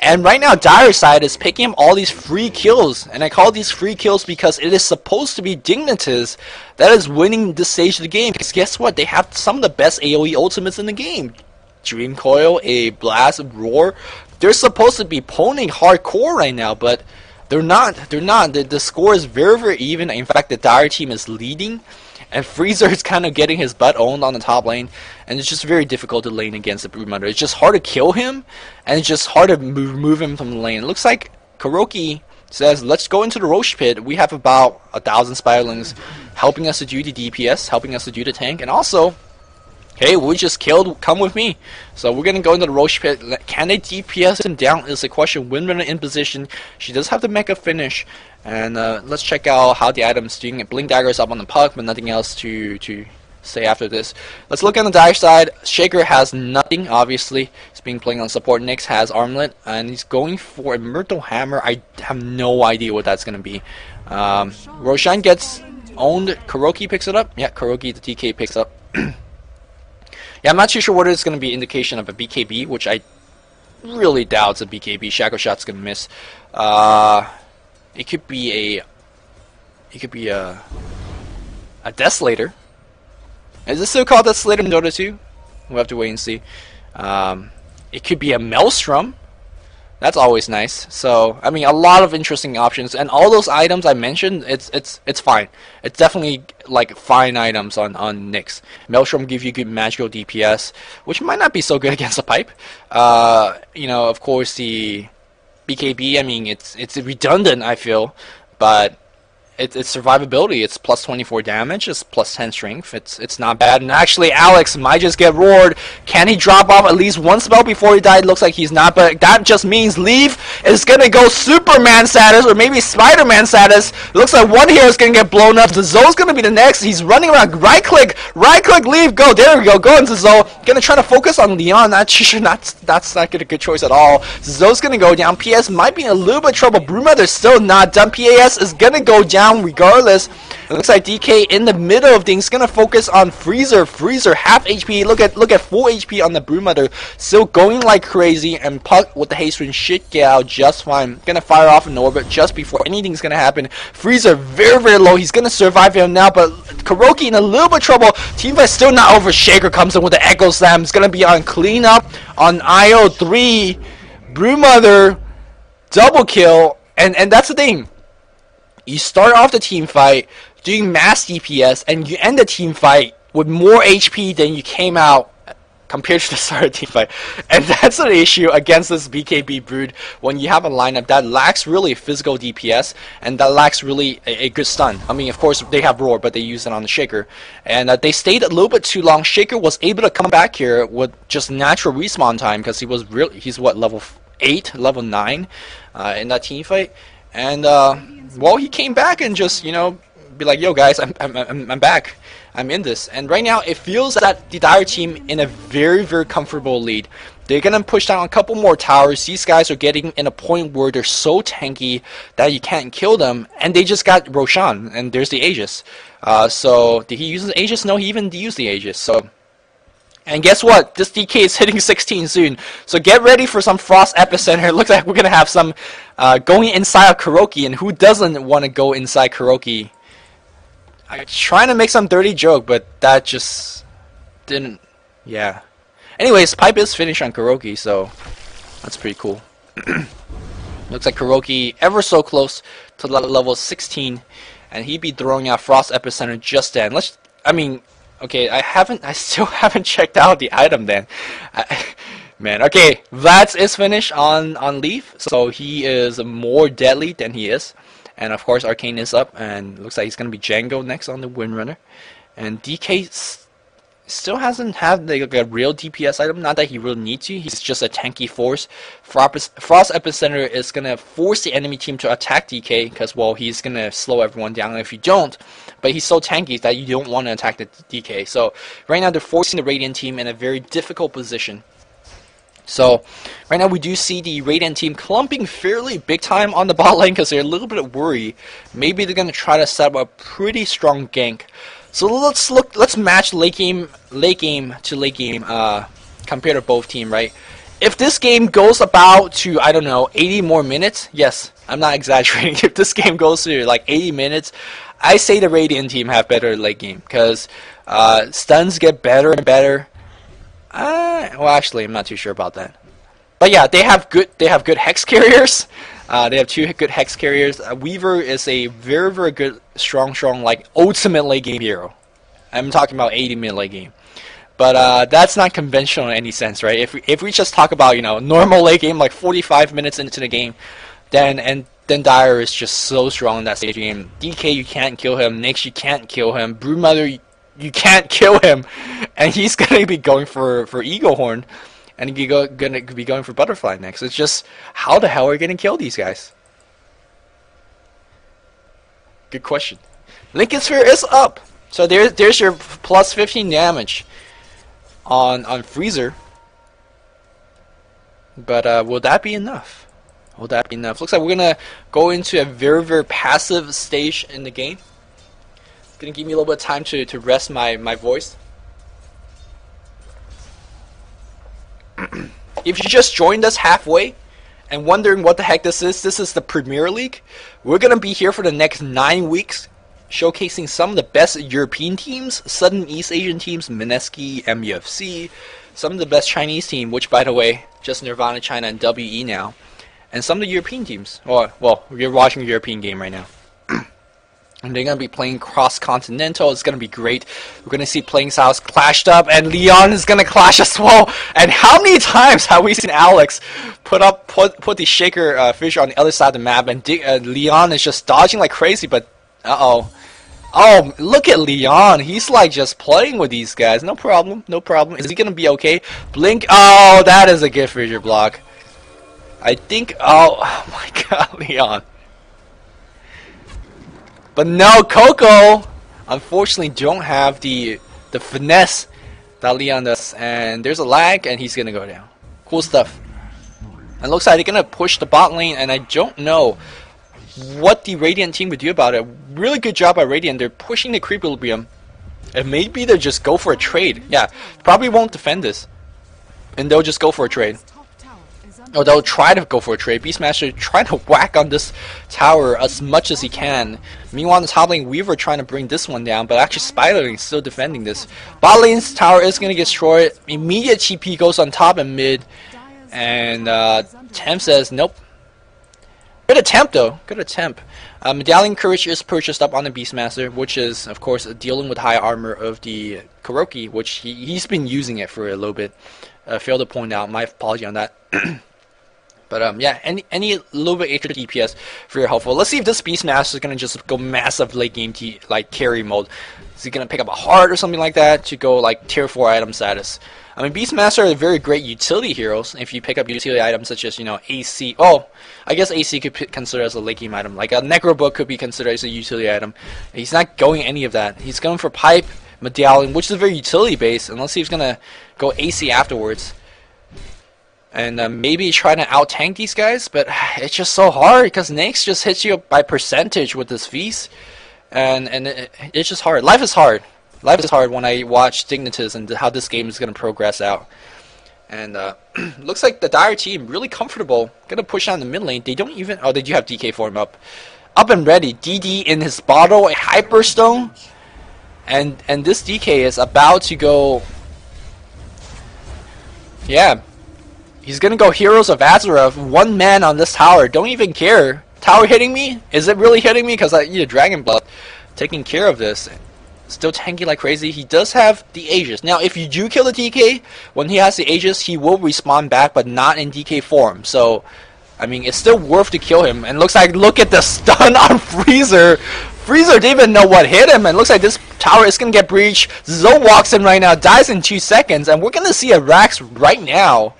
And right now, Dire side is picking up all these free kills, and I call these free kills because it is supposed to be Dignitas that is winning this stage of the game. Because guess what? They have some of the best AoE ultimates in the game. Dream Coil, a Blast, Roar. They're supposed to be poning hardcore right now, but they're not. The score is very, very even. In fact, the Dire team is leading, and Freezer is kind of getting his butt owned on the top lane, and it's just very difficult to lane against the Broodmother. It's just hard to kill him, and it's just hard to move him from the lane. It looks like Kuroki says, let's go into the Roche Pit. We have about 1,000 Spiderlings helping us to do the DPS, helping us to do the tank, and also, hey, we just killed Come With Me. So we're going to go into the Roche Pit. Can they DPS him down is the question. Windrunner in position. She does have the Mecha finish. And let's check out how the item's doing. Blink Dagger is up on the puck, but nothing else to say after this. Let's look on the Dire side. Shaker has nothing, obviously. He's being playing on support. Nyx has Armlet, and he's going for a Myrtle Hammer. I have no idea what that's going to be. Roshan gets owned. Kuroki picks it up. Yeah, Kuroki, the TK, picks up. Yeah, I'm not too sure what it's going to be indication of a BKB, which I really doubt it's a BKB. Shackle Shot's going to miss. It could be a Desolator. Is this still called Desolator in Dota 2? We'll have to wait and see. It could be a Maelstrom. That's always nice. So, I mean, a lot of interesting options, and all those items I mentioned, it's fine. It's definitely like fine items on Nyx. Maelstrom give you good magical DPS, which might not be so good against a pipe. You know, of course the BKB. I mean, it's redundant, I feel, but it's survivability. It's plus 24 damage. It's plus 10 strength. It's not bad. And actually, Alex might just get roared. Can he drop off at least one spell before he died? Looks like he's not, but that just means Leaf is gonna go Superman status or maybe Spider-Man status. Looks like one hero is gonna get blown up. Zoe's gonna be the next. He's running around. Right click, Leaf, go. There we go. Go into Zoe. Gonna try to focus on Leon. That's not a good choice at all. Zoe's gonna go down. PS might be in a little bit of trouble. Brewmother's still not done. PAS is gonna go down regardless. It looks like DK in the middle of things, gonna focus on Freezer. Freezer half HP. Look at full HP on the Broodmother, still going like crazy, and Puck with the haste rune should get out just fine. Gonna fire off an orbit just before anything's gonna happen. Freezer very, very low. He's gonna survive him now, but Kuroki in a little bit of trouble. Teamfight still not over. Shaker comes in with the Echo Slam. It's gonna be on cleanup on IO3. Broodmother double kill, and that's the thing. You start off the team fight doing mass DPS, and you end the team fight with more HP than you came out compared to the start of the team fight. And that's an issue against this BKB Brood when you have a lineup that lacks really physical DPS and that lacks really a good stun. I mean, of course, they have Roar, but they use it on the Shaker. And they stayed a little bit too long. Shaker was able to come back here with just natural respawn time because he's what, level 8, level 9 in that team fight. And well, he came back and just, you know, be like, yo guys, I'm back, I'm in this. And right now it feels that the Dire team in a very, very comfortable lead. They're gonna push down a couple more towers. These guys are getting in a point where they're so tanky that you can't kill them, and they just got Roshan, and there's the Aegis. So did he use the Aegis? No, he even used the Aegis. So, and guess what? This DK is hitting 16 soon. So get ready for some Frost Epicenter. It looks like we're going to have some going inside of Kuroki. And who doesn't want to go inside Kuroki? I'm trying to make some dirty joke, but that just didn't... Yeah. Anyways, Pipe is finished on Kuroki, so that's pretty cool. Looks like Kuroki ever so close to level 16. And he'd be throwing out Frost Epicenter just then. Okay, I still haven't checked out the item then. Man, okay, Vlads is finished on Leaf, so he is more deadly than he is. And of course, Arcane is up, and looks like he's going to be Django next on the Windrunner. And DK still hasn't had like a real DPS item, not that he really needs to, he's just a tanky force. Frost Epicenter is going to force the enemy team to attack DK, because, well, he's going to slow everyone down if you don't. but he's so tanky that you don't want to attack the DK. So right now they're forcing the Radiant team in a very difficult position. So right now we do see the Radiant team clumping fairly big time on the bot lane because they're a little bit worried. Maybe they're gonna try to set up a pretty strong gank. So let's match late game to late game compared to both team, right? If this game goes about to, I don't know, 80 more minutes, yes, I'm not exaggerating. If this game goes to like 80 minutes, I say the Radiant team have better late game because stuns get better and better. Well, actually, I'm not too sure about that. But yeah, they have good hex carriers. They have 2 good hex carriers. Weaver is a very good strong like ultimate late game hero. I'm talking about 80-minute late game. But that's not conventional in any sense, right? If we just talk about, you know, normal late game, like 45 minutes into the game, then Dire is just so strong in that stage game. DK, you can't kill him. Nyx, you can't kill him. Broodmother, you can't kill him, and he's gonna be going for Eagle Horn, and gonna be going for Butterfly next. It's just, how the hell are you gonna kill these guys? Good question. Lincoln Sphere is up, so there's your plus 15 damage on Freezer. But will that be enough? Will that be enough? Looks like we're gonna go into a very passive stage in the game. Gonna give me a little bit of time to rest my voice. If you just joined us halfway and wondering what the heck this is the Premier League. We're gonna be here for the next 9 weeks, showcasing some of the best European teams, Southern East Asian teams, Mineski, MUFC, some of the best Chinese team, which by the way, just Nirvana China and WE now, and some of the European teams. Well, you're watching a European game right now. And they're going to be playing cross-continental. It's going to be great. We're going to see playing styles clashed up, and Leon is going to clash as well. And how many times have we seen Alex put the Shaker fish on the other side of the map, and Leon is just dodging like crazy, but uh-oh. Oh, look at Leon. He's like just playing with these guys. No problem, no problem. Is he going to be okay? Blink. Oh, that is a good fissure block. I think, oh my god, Leon. But no, Coco, unfortunately, don't have the finesse that Leon does. And there's a lag, and he's going to go down. Cool stuff. And looks like they're going to push the bot lane, and I don't know what the Radiant team would do about it. Really good job by Radiant. They're pushing the creep equilibrium. And maybe they'll just go for a trade. Yeah, probably won't defend this. And they'll just go for a trade. Or they'll try to go for a trade. Beastmaster trying to whack on this tower as much as he can. Meanwhile, on the top lane, Weaver trying to bring this one down, but actually Spiderling is still defending this. Bot lane's tower is going to get destroyed. Immediate TP goes on top and mid. And Temp says, nope. Good attempt, though. Good attempt. Medallion Courage is purchased up on the Beastmaster, which is, of course, dealing with high armor of the Kuroki, which he's been using it for a little bit. Failed to point out. My apology on that. But yeah, any little bit extra DPS for your helpful. Let's see if this Beastmaster is gonna just go massive late game like carry mode. Is he gonna pick up a heart or something like that to go like tier 4 item status? I mean, Beastmaster are very great utility heroes if you pick up utility items such as, you know, AC. Oh, I guess AC could be considered as a late game item. Like a Necro Book could be considered as a utility item. He's not going any of that. He's going for Pipe, Medallion, which is very utility based. And let's see if he's gonna go AC afterwards. And maybe try to out-tank these guys, but it's just so hard because Nyx just hits you by percentage with this feast, and it's just hard. Life is hard. Life is hard when I watch Dignitas and how this game is going to progress out. And looks like the Dire team really comfortable. Going to push down the mid lane. They don't even... Oh, they do have DK form up. Up and ready. DD in his bottle. A Hyperstone. And this DK is about to go... Yeah. He's gonna go Heroes of Azeroth, 1 man on this tower, don't even care. Tower hitting me? Is it really hitting me? Because I need a Dragon Blood. Taking care of this. Still tanky like crazy. He does have the Aegis. Now, if you do kill the DK, when he has the Aegis, he will respawn back, but not in DK form. So, I mean, it's still worth to kill him. And looks like, look at the stun on Freezer. Freezer didn't even know what hit him, and looks like this tower is gonna get breached. Zoe walks in right now, dies in 2 seconds, and we're gonna see a Rax right now.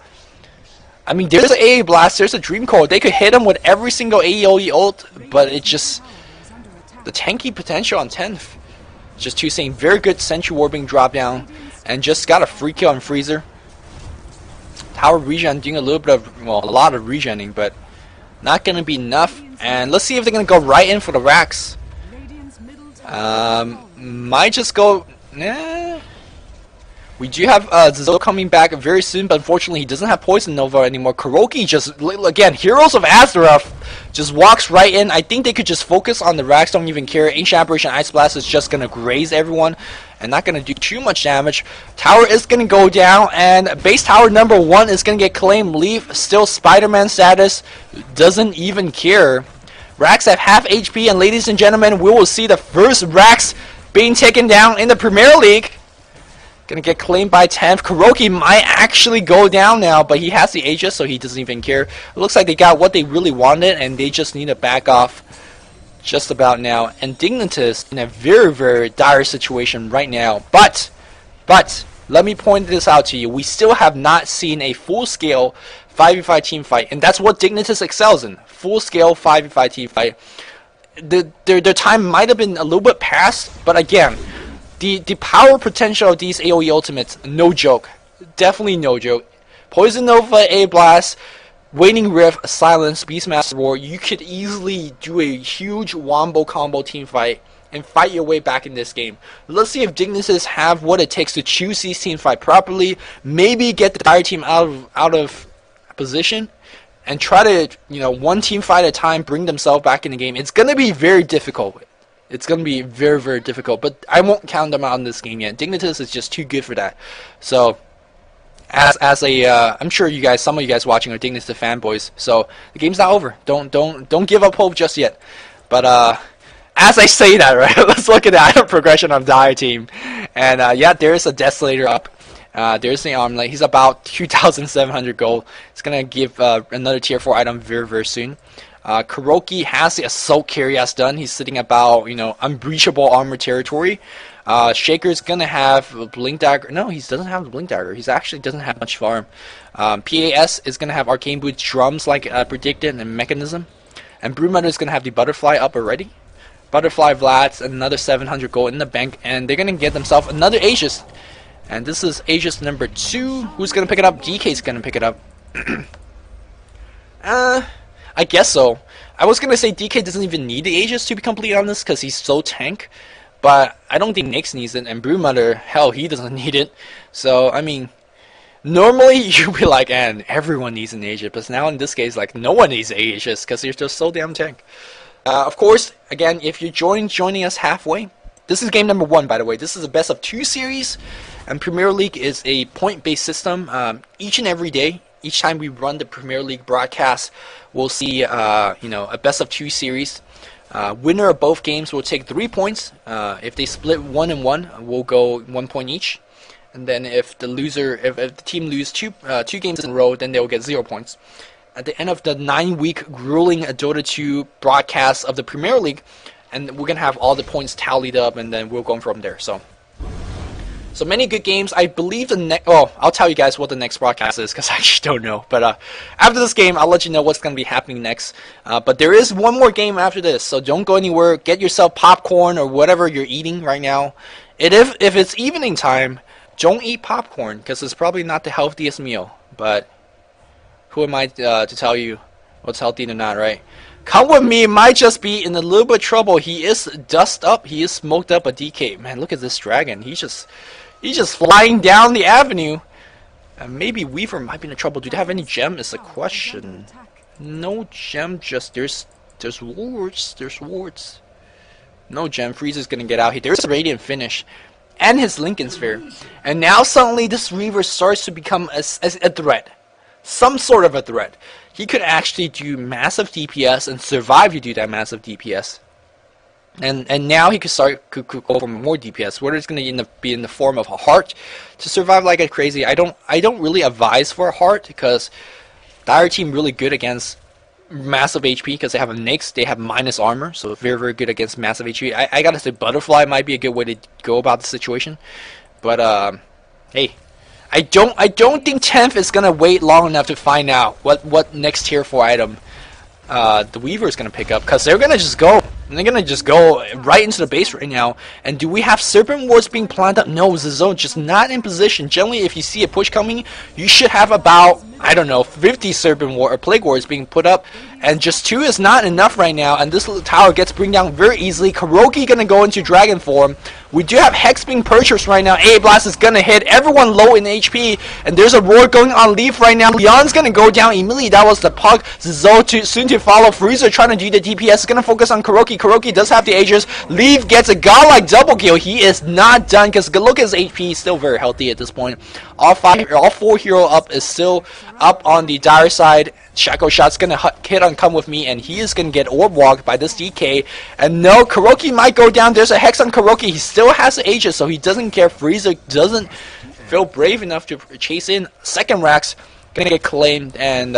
I mean, there's an AA Blast, there's a Dream Coil. They could hit him with every single AoE ult, but it just... The tanky potential on 10th Just 2 saying very good Sentry Warping drop down, and just got a free kill on Freezer. Tower regen doing a little bit of, well, a lot of regenning, but not gonna be enough. And let's see if they're gonna go right in for the racks. Might just go. Nah. We do have Zizo coming back very soon, but unfortunately he doesn't have Poison Nova anymore. Kuroki just, again, Heroes of Azeroth just walks right in. I think they could just focus on the racks, don't even care. Ancient Aberration Ice Blast is just going to graze everyone and not going to do too much damage. Tower is going to go down, and base tower number 1 is going to get claimed. Leaf still Spider-Man status, doesn't even care. Racks have half HP, and ladies and gentlemen, we will see the first racks being taken down in the Premier League. Gonna get claimed by 10th. Kuroki might actually go down now, but he has the Aegis, so he doesn't even care. It looks like they got what they really wanted, and they just need to back off just about now. And Dignitas in a very, very dire situation right now. But, let me point this out to you. We still have not seen a full-scale 5v5 team fight, and that's what Dignitas excels in. Full-scale 5v5 team fight. Their time might have been a little bit past, but again, the power potential of these AoE ultimates, no joke. Definitely no joke. Poison Nova, A-Blast, Waning Rift, Silence, Beastmaster Roar. You could easily do a huge wombo combo team fight and fight your way back in this game. Let's see if Dignitas have what it takes to choose these team fight properly. Maybe get the dire team out of position and try to, you know, one team fight at a time, bring themselves back in the game. It's going to be very difficult. It's going to be very, very difficult, but I won't count them out in this game yet. Dignitas is just too good for that. So, as a, I'm sure you guys, some of you guys watching are Dignitas fanboys. So the game's not over. Don't give up hope just yet. But as I say that, right, let's look at the item progression of Dire Team. And yeah, there's a Desolator up. There's the Armlet. He's about 2,700 gold. It's gonna give another tier 4 item very, very soon. Kuroki has the Assault Carry as done. He's sitting about, you know, unbreachable armor territory. Shaker's gonna have a Blink Dagger. No, he doesn't have the Blink Dagger. He's actually doesn't have much farm. PAS is gonna have Arcane Boots, Drums like predicted, and Mechanism. And Broodmother is gonna have the Butterfly up already. Butterfly Vlads, another 700 gold in the bank, and they're gonna get themselves another Aegis. And this is Aegis number 2. Who's gonna pick it up? DK's gonna pick it up. I guess so. I was gonna say DK doesn't even need the Aegis, to be completely honest, because he's so tank. But I don't think Nyx needs it, and Broodmother, hell, he doesn't need it. So, I mean, normally you'd be like, and everyone needs an Aegis, but now in this case, like, no one needs an Aegis, because you're just so damn tank. Of course, again, if you're joining us halfway, this is game number 1, by the way. This is a best of 2 series, and Premier League is a point-based system. Each and every day, each time we run the Premier League broadcast, we'll see, you know, a best of 2 series. Winner of both games will take 3 points. If they split 1 and 1, we'll go 1 point each. And then if the loser, if the team lose two games in a row, then they'll get 0 points. At the end of the 9-week grueling Dota 2 broadcast of the Premier League, and we're gonna have all the points tallied up, and then we'll go from there. So many good games. I believe the next. Oh, I'll tell you guys what the next broadcast is, because I actually don't know. But after this game, I'll let you know what's gonna be happening next. But there is one more game after this, so don't go anywhere. Get yourself popcorn or whatever you're eating right now. If it's evening time, don't eat popcorn, because it's probably not the healthiest meal. But who am I to tell you what's healthy or not, right? Come with me, might just be in a little bit of trouble. He is dust up, he is smoked up a DK. Man, look at this dragon. He's just flying down the avenue. Maybe Weaver might be in trouble. Do they have any gem is the question. No gem, just there's wards. There's wards. No gem. Freeze is gonna get out here. There's a Radiant finish. And his Lincoln Sphere. And now suddenly this Reaver starts to become a threat. Some sort of a threat. He could actually do massive DPS and survive to do that massive DPS. And now he could go for more DPS. Whether it's going to be in the form of a heart to survive like a crazy. I don't really advise for a heart, because Dire Team really good against massive HP, because they have a Nyx, they have minus armor, so very, very good against massive HP. I gotta say Butterfly might be a good way to go about the situation. But hey, I don't think 10th is gonna wait long enough to find out what next tier 4 item the Weaver is going to pick up, because they're going to just go. They're going to just go right into the base right now. And do we have Serpent Wards being planted up? No, Zizo just not in position. Generally, if you see a push coming, you should have about, I don't know, 50 Serpent Ward or Plague Wards being put up. And just 2 is not enough right now. And this little tower gets bring down very easily. Kuroki going to go into Dragon form. We do have Hex being purchased right now. A Blast is going to hit everyone low in HP. And there's a Roar going on Leaf right now. Leon's going to go down immediately. That was the puck. Zizo soon to follow. Freezer trying to do the DPS. Is going to focus on Kuroki. Kuroki does have the Aegis. Leaf gets a godlike double kill. He is not done because look at his HP. He's still very healthy at this point. All 4 hero up is still up on the dire side. Shaco Shot's going to hit on Come With Me, and he is going to get orb walked by this DK. And no, Kuroki might go down. There's a Hex on Kuroki. He still has the Aegis, so he doesn't care. Freezer doesn't feel brave enough to chase in. Second Rax going to get claimed, and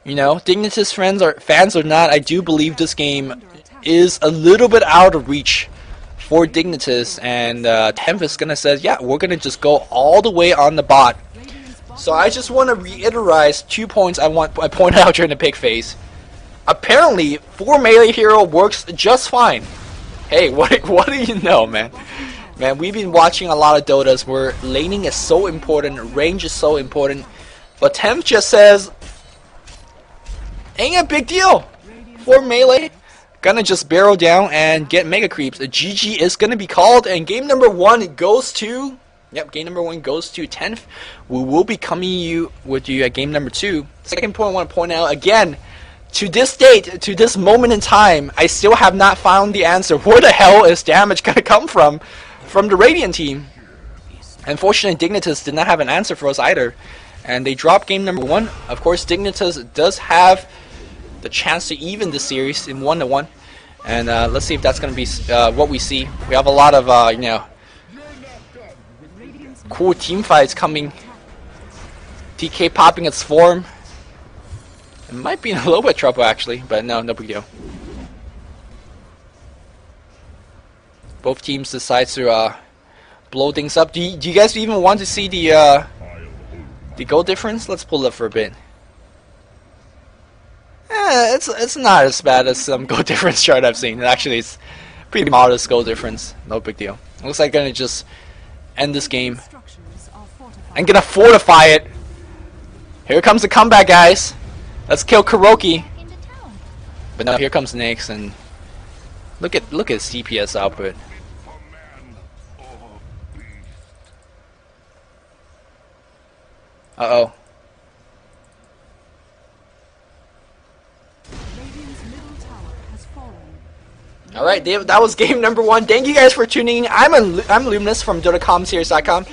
you know, Dignitas fans or not, I do believe this game is a little bit out of reach for Dignitas, and Tempest gonna say, yeah, we're gonna just go all the way on the bot. So I just want to reiterate 2 points I pointed out during the pick phase. Apparently, 4 melee hero works just fine. Hey, what do you know, man? Man, we've been watching a lot of Dotas where laning is so important, range is so important, but Temp just says, ain't a big deal. 4 melee, gonna just barrel down and get mega creeps. A GG is gonna be called, and game number 1 goes to. Yep, game number 1 goes to 10th. We will be coming with you at game number 2. Second point I want to point out again. To this date, to this moment in time, I still have not found the answer. Where the hell is damage gonna come from the Radiant team? Unfortunately, Dignitas did not have an answer for us either, and they dropped game number 1. Of course, Dignitas does have the chance to even the series in 1-1, and let's see if that's going to be what we see. We have a lot of you know, cool team fights coming. TK popping its form. It might be in a little bit of trouble actually, but no big deal. Both teams decide to blow things up. Do you guys even want to see the goal difference? Let's pull it up for a bit. It's not as bad as some goal difference chart I've seen. Actually, it's pretty modest goal difference. No big deal. Looks like gonna just end this game. I'm gonna fortify it. Here comes the comeback, guys. Let's kill Kuroki. But now here comes Nyx, and look at his CPS output. Uh-oh. Alright, that was game number 1. Thank you guys for tuning in. I'm Luminous from DotaComSeries.com.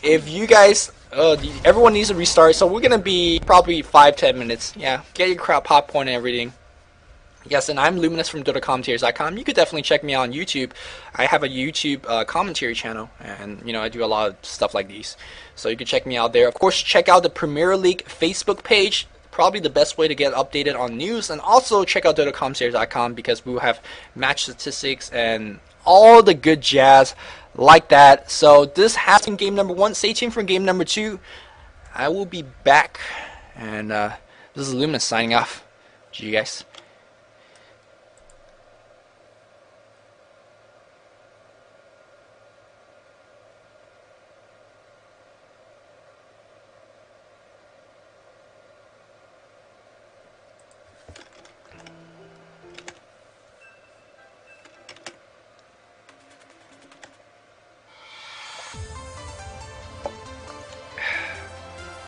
If you guys, everyone needs to restart, so we're gonna be probably 5-10 minutes. Yeah, get your crowd popcorn and everything. Yes, and I'm Luminous from DotaComSeries.com. You could definitely check me out on YouTube. I have a YouTube commentary channel, and you know I do a lot of stuff like these. So you can check me out there. Of course, check out the Premier League Facebook page. Probably the best way to get updated on news, and also check out DotaComSeries.com because we will have match statistics and all the good jazz like that. So this has been game number 1. Stay tuned for game number 2. I will be back, and this is Luminous signing off. See you guys.